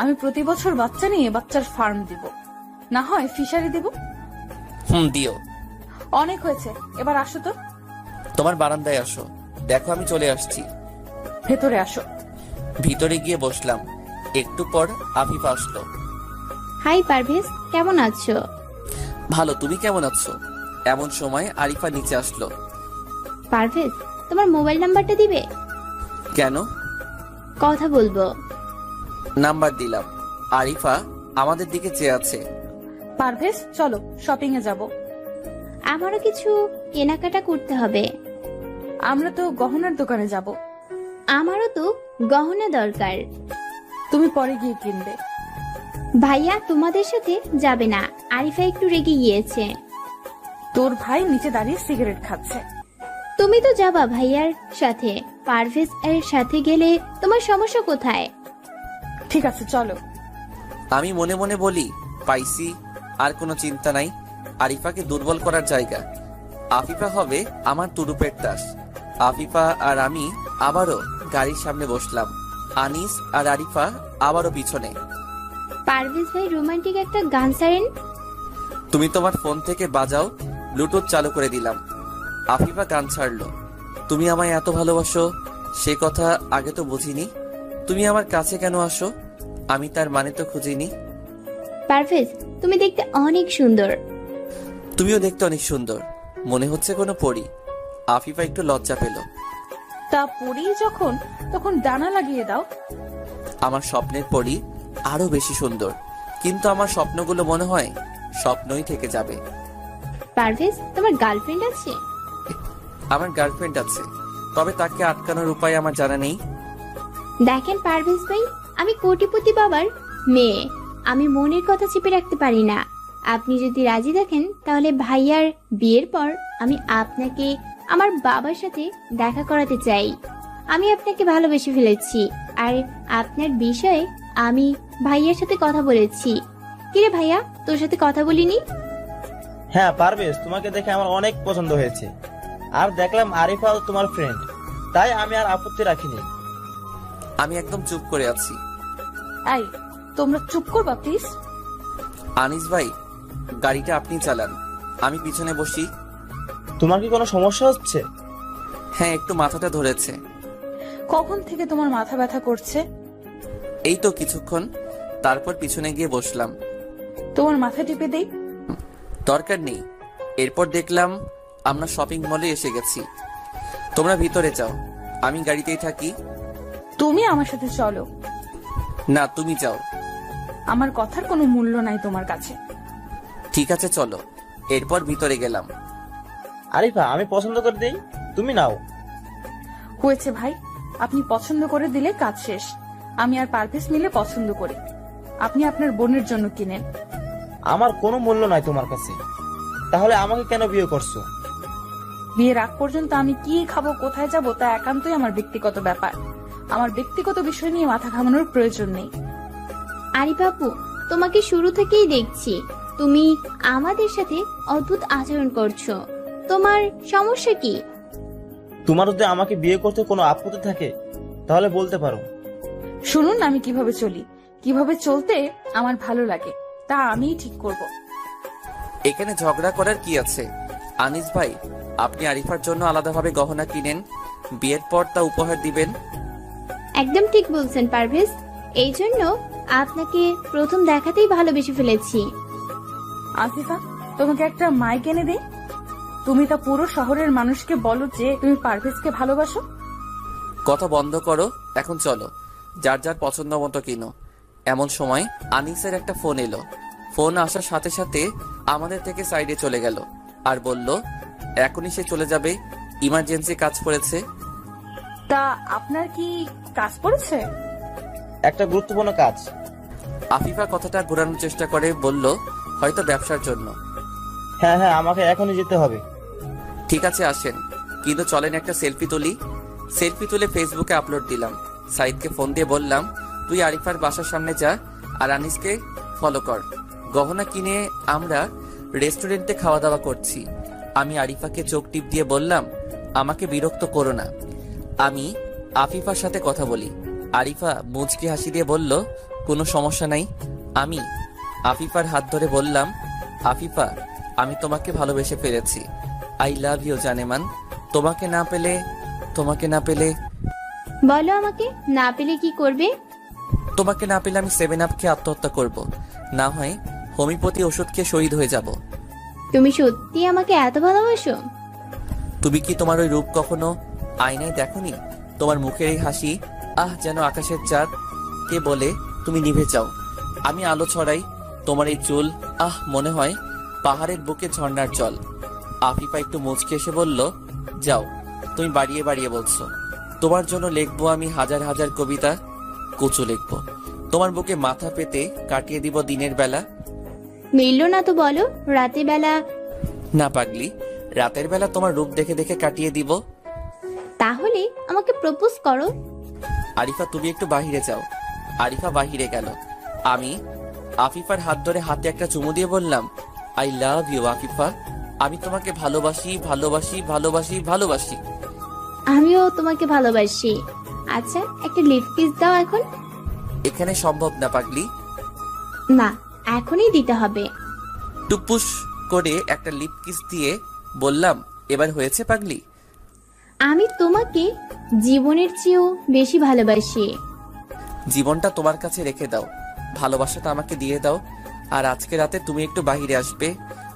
আমি প্রতি বছর বাচ্চা নিয়ে বাচ্চার ফার্ম দিব, না হয় ফিশারি দিব। দিও। অনেক হয়েছে, এবার আসো তো। তোমার বারান্দায় আসো, দেখো আমি চলে আসছি। ভেতরে আসো। ভিতরে গিয়ে বসলাম। একটু পর আফিফা আসলো। হাই পারভেজ, কেমন আছো? ভালো, তুমি কেমন আছো? এমন সময় আরিফা নিচে আসলো। পারভেজ, তোমার মোবাইল নাম্বারটা দিবে? কেন? কথা বলবো। নাম্বার দিলাম। আরিফা আমাদের দিকে চেয়ে আছে। পারভেজ, চলো শপিং এ যাব। আমারও কিছু কেনাকাটা করতে হবে। আমরা তো গহনার দোকানে যাব। আমারও তো গহনা দরকার। তুমি পরে গিয়ে কিনবে। ভাইয়া তোমাদের সাথে যাবে না, আরিফা একটু রেগে গিয়েছে। তোর ভাই নিচে দাঁড়িয়ে সিগারেট খাচ্ছে। তুমি তো যাবা ভাইয়ার সাথে, পারভেজ এর সাথে গেলে তোমার সমস্যা কোথায়? ঠিক আছে, চলো। আমি মনে মনে বলি, পাইছি, আর কোনো চিন্তা নাই। আরিফাকে দুর্বল করার জায়গা। আফিফা হবে আমার তুরুপের তাস। আফিফা আর আমি আবারও গাড়ির সামনে বসলাম। আনিস আর আরিফা আবারও পিছনে। পারভেজ ভাই রোমান্টিক একটা গান ছাড়েন। তুমি তোমার ফোন থেকে বাজাও, ব্লুটুথ চালু করে দিলাম। আফিফা গান ছাড়লো। তুমি আমায় এত ভালোবাসো, সে কথা আগে তো বুঝিনি। তুমি আমার কাছে কেন আসো, আমি তার মানে তো খুঁজিনি। পারভেজ, তুমি দেখতে অনেক সুন্দর। তুমিও দেখতে অনেক সুন্দর, মনে হচ্ছে কোনো পরী। আফিফা একটু লজ্জা পেল। তা পড়ি যখন, তখন ডানা লাগিয়ে দাও। আমার স্বপ্নের পরী আরো বেশি সুন্দর, কিন্তু আমার স্বপ্নগুলো মনে হয় স্বপ্নই থেকে যাবে। পারভেজ, তোমার গার্লফ্রেন্ড আছে? আমার গার্লফ্রেন্ড আছে, তবে তাকে আটকানোর উপায় আমার জানা নেই। দেখেন পারভেজ ভাই, আমি কোটিপতি বাবার মেয়ে, আমি মনের কথা চেপে রাখতে পারি না। আপনি যদি রাজি থাকেন তাহলে ভাইয়ার বিয়ের পর আমি আপনাকে আমার বাবার সাথে দেখা করাতে চাই। আমি আপনাকে ভালোবেসে ফেলেছি, আর আপনার বিষয়ে আমি ভাইয়ার সাথে কথা বলেছি। কিরে ভাইয়া, তোর সাথে কথা বলিনি? হ্যাঁ পারভেজ, তোমাকে দেখে আমার অনেক পছন্দ হয়েছে, আর দেখলাম আরিফাও তোমার ফ্রেন্ড, তাই আমি আর আপত্তি রাখিনি। আমি একদম চুপ করে আছি। এই, তোমরা চুপ করবা প্লিজ। আনিস ভাই, গাড়িটা আপনি চালান, আমি পিছনে বসি। তোমার কি কোনো সমস্যা হচ্ছে? হ্যাঁ, একটু মাথাটা ধরেছে। কখন থেকে তোমার মাথা ব্যথা করছে? এই তো কিছুক্ষণ। তারপর পিছনে গিয়ে বসলাম। তোমার মাথা টিপে দেই? দরকার নেই। এরপর দেখলাম আমরা শপিং মলে এসে গেছি। তোমরা ভিতরে যাও, আমি গাড়িতেই থাকি। তুমি আমার সাথে চলো। না, তুমি যাও। আমার কথার কোনো মূল্য নাই তোমার কাছে। ঠিক আছে, চলো। এরপর ভিতরে গেলাম। আরিফা, আমি পছন্দ করে দেই, তুমি নাও। হয়েছে ভাই, আপনি পছন্দ করে দিলে কাজ শেষ। আমি আর পারভেজ মিলে পছন্দ করি, আপনি আপনার বোনের জন্য কিনেন। আমার কোনো মূল্য নাই তোমার কাছে, তাহলে আমাকে কেন বিয়ে করছো? বিয়ের আগ পর্যন্ত আমি কি খাবো, কোথায় যাব, তা একান্তই আমার ব্যক্তিগত ব্যাপার। আমার ব্যক্তিগত বিষয় নিয়ে মাথা ঘামানোর প্রয়োজন নেই। আরে বাবু, তোমাকে শুরু থেকেই দেখছি তুমি আমাদের সাথে অদ্ভুত আচরণ করছো। তোমার সমস্যা কি? তোমার যদি আমাকে বিয়ে করতে কোনো আপত্তি থাকে তাহলে বলতে পারো। শুনুন আমি কিভাবে চলি, কিভাবে চলতে আমার ভালো লাগে তা আমিই ঠিক করব। এখানে ঝগড়া করার কি আছে? আনিস ভাই, আপনি আরিফার জন্য আলাদাভাবে গহনা কিনেন, বিয়ের পর তা উপহার দিবেন। একদম ঠিক বলছেন পারভেজ, এই জন্য আপনাকে প্রথম দেখাতেই ভালোবেসে ফেলেছি। আফিফা, তোমাকে একটা মাইক এনে দে। তুমি তা পুরো শহরের মানুষকে বলো যে তুমি পারভেজকে ভালোবাসো। কথা বন্ধ করো, এখন চলো, যার যার পছন্দ মতো কিনো। এমন সময় আনিসের একটা ফোন এলো। ফোন আসার সাথে সাথে আমাদের থেকে সাইডে চলে গেল আর বলল এখনই সে চলে যাবে, ইমার্জেন্সি কাজ পড়েছে। তা আপনার কি কাজ পড়েছে? একটা গুরুত্বপূর্ণ কাজ। আফিফা কথাটা ঘোরানোর চেষ্টা করে বলল হয়তো ব্যবসার জন্য। হ্যাঁ হ্যাঁ, আমাকে এখনই যেতে হবে। ঠিক আছে আসেন, কিন্তু চলেন একটা সেলফি তুলি। সেলফি তুলে ফেসবুকে আপলোড দিলাম। সাইদকে ফোন দিয়ে বললাম তুই আরিফার বাসার সামনে যা আর আনিসকে ফলো কর। গহনা কিনে আমরা রেস্টুরেন্টে খাওয়া দাওয়া করছি। আমি আরিফাকে চোখ টিপ দিয়ে বললাম আমাকে বিরক্ত করো না, আমি আফিফার সাথে কথা বলি। আরিফা মুচকি হাসি দিয়ে বলল কোনো সমস্যা নাই। আমি আফিফার হাত ধরে বললাম আফিফা, আমি তোমাকে ভালোবেসে ফেলেছি। আই লাভ ইউ জানেমান। তোমাকে না পেলে বলো আমাকে, না পেলে কি করবে? তোমাকে না পেলে আমি 7 আপ খেয়ে আত্মহত্যা করব, না হয় হোমিওপ্যাথি ওষুধ খেয়ে শহীদ হয়ে যাব। তুমি সত্যি আমাকে এত ভালোবাসো? তুমি কি তোমার ওই রূপ কখনো আয়নায় দেখোনি? তোমার মুখের এই হাসি যেন আকাশের চাঁদ। কে বলে তুমি নিভে যাও, আমি আলো ছড়াই। তোমার এই চুল মনে হয় পাহাড়ের বুকে ঝর্ণার জল। আফিফা একটু মুচকে এসে বলল যাও, তুমি বাড়িয়ে বাড়িয়ে বলছো। তোমার জন্য লিখবো আমি হাজার হাজার কবিতা, কুচু লিখবো। তোমার বুকে মাথা পেতে কাটিয়ে দিব দিনের বেলা। মিলল না তো বলো রাতের বেলা। না পাগলি, রাতের বেলা তোমার রূপ দেখে দেখে কাটিয়ে দিব। তাহলে আমাকে প্রপোজ করো। আরিফা তুমি একটু বাহিরে যাও। আরিফা বাহিরে গেল। আমি আফিফার হাত ধরে হাতে একটা চুমু দিয়ে বললাম আই লাভ ইউ আফিফা, আমি তোমাকে ভালোবাসি ভালোবাসি ভালোবাসি ভালোবাসি। আমিও তোমাকে ভালোবাসি। আচ্ছা একটা লিপ কিস দাও এখন। এখানে সম্ভব না পাগলি। না, এখনই দিতে হবে। টুপুস করে একটা লিপ কিস দিয়ে বললাম এবার হয়েছে পাগলি? আমি তোমাকে জীবনের চেয়েও বেশি ভালোবাসি। জীবনটা তোমার কাছে রেখে দাও, ভালোবাসাটা আমাকে দিয়ে দাও। আর আজকে রাতে তুমি একটু বাহিরে আসবে,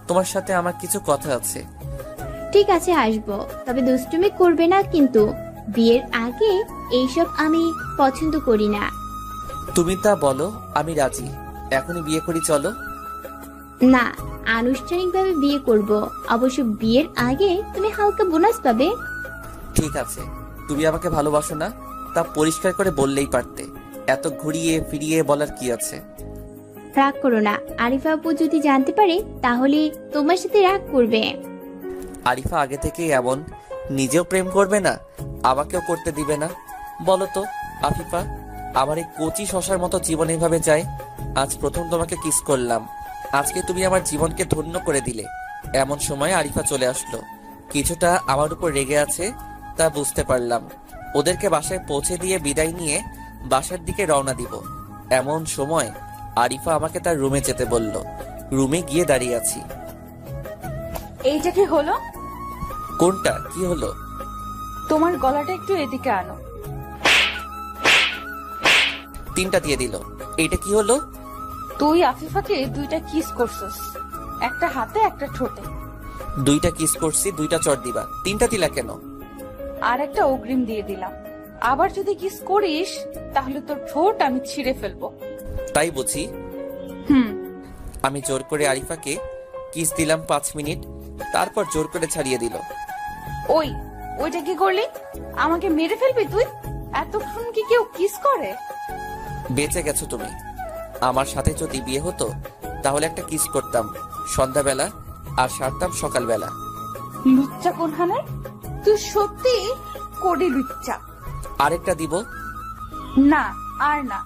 তোমার সাথে আমার কিছু কথা আছে। ঠিক আছে আসবো, তবে দুষ্টুমি করবে না কিন্তু। বিয়ের আগে এইসব আমি পছন্দ করি না। তুমি তা বলো, আমি রাজি। এখনই বিয়ে করি চলো। না, আনুষ্ঠানিকভাবে বিয়ে করব। অবশ্য বিয়ের আগে তুমি হালকা বোনাস পাবে। ঠিক আছে, তুমি আমাকে ভালোবাসো না তা পরিষ্কার করে বললেই পারতে, এত ঘুরিয়ে ফিরিয়ে বলার কি আছে? রাগ করো না, আরিফা আপু যদি জানতে পারে তাহলে তোমার সাথে রাগ করবে। আরিফা আগে থেকেই এমন, নিজেও প্রেম করবে না, আমাকেও করতে দিবে না। বলো তো আফিফা, আমার এই কচি শশার মতো জীবন এইভাবে যায়? আজ প্রথম তোমাকে কিস করলাম, আজকে তুমি আমার জীবনকে ধন্য করে দিলে। এমন সময় আরিফা চলে আসলো। কিছুটা আমার উপর রেগে আছে তা বুঝতে পারলাম। ওদেরকে বাসায় পৌঁছে দিয়ে বিদায় নিয়ে বাসার দিকে রওনা দিব। এমন সময় আরিফা আমাকে তার রুমে যেতে বলল। রুমে গিয়ে দাঁড়িয়ে আছি। এইটা কি হলো? কোনটা কি হলো? তোমার গলাটা একটু এদিকে আনো। 3টা দিয়ে দিল। এইটা কি হলো? তুই আফিফাকে 2টা কিস করছস, একটা হাতে একটা ঠোঁটে। 2টা কিস করছি, 2টা চড় দিবা, 3টা দিলা কেন? আর একটা অগ্রিম দিয়ে দিলাম। আবার যদি কিস করিস তাহলে তোর ঠোঁট আমি ছিঁড়ে ফেলবো। তাই বুঝি? আমি জোর করে আরিফাকে কিস দিলাম 5 মিনিট, তারপর জোর করে ছাড়িয়ে দিল। ওইটা কি করলি? আমাকে মেরে ফেলবি তুই? এতক্ষণ কি কেউ কিস করে? বেঁচে গেছো তুমি। আমার সাথে যদি বিয়ে হতো তাহলে একটা কিস করতাম সন্ধ্যাবেলা আর সারতাম সকালবেলা। লুচ্চা কোনখানে? তুই সত্যি কোডি লুচ্চা। আরেকটা দিব? না আর না,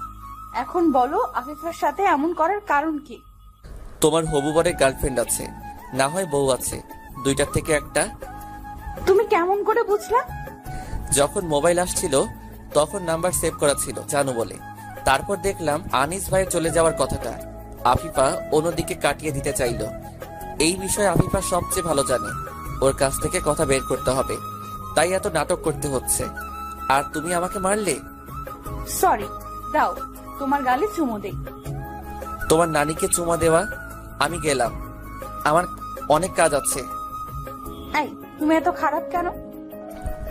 এখন বলো আফিফার সাথে এমন করার কারণ কি? তোমার হবু বরের গার্লফ্রেন্ড আছে, না হয় বউ আছে, দুইটার থেকে একটা। তুমি কেমন করে বুঝলা? যখন মোবাইল আসছিল তখন নাম্বার সেভ করা ছিল জানু বলে। তারপর দেখলাম আনিস ভাইয়ের চলে যাওয়ার কথাটা আফিফা অন্যদিকে কাটিয়ে দিতে চাইলো। এই বিষয়ে আফিফা সবচেয়ে ভালো জানে, ওর কাছ থেকে কথা বের করতে হবে, তাই এত নাটক করতে হচ্ছে। আর তুমি আমাকে মারলে। সরি, দাও তোমার গালে চুমো দেই। তোমার নানিকে চুমা দেওয়া? আমি গেলাম, আমার অনেক কাজ আছে। এই তুমি এত খারাপ কেন?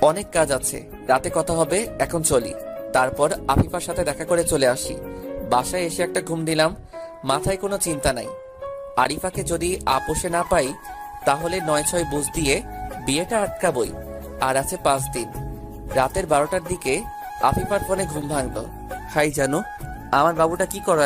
অনেক কাজ আছে, রাতে কথা হবে, এখন চলি। তারপর আফিফার সাথে দেখা করে চলে আসি। বাসায় এসে একটা ঘুম দিলাম, মাথায় কোনো চিন্তা নাই। আরিফাকে যদি আপোষে না পাই তাহলে ৯-৬ বুঝ দিয়ে বিয়েটা আটকাবই। আর আছে 5 দিন। রাতের 12টার দিকে আফিফার ফোনে ঘুম ভাঙলো। হাই জানু, আমার বাবুটা কি করো?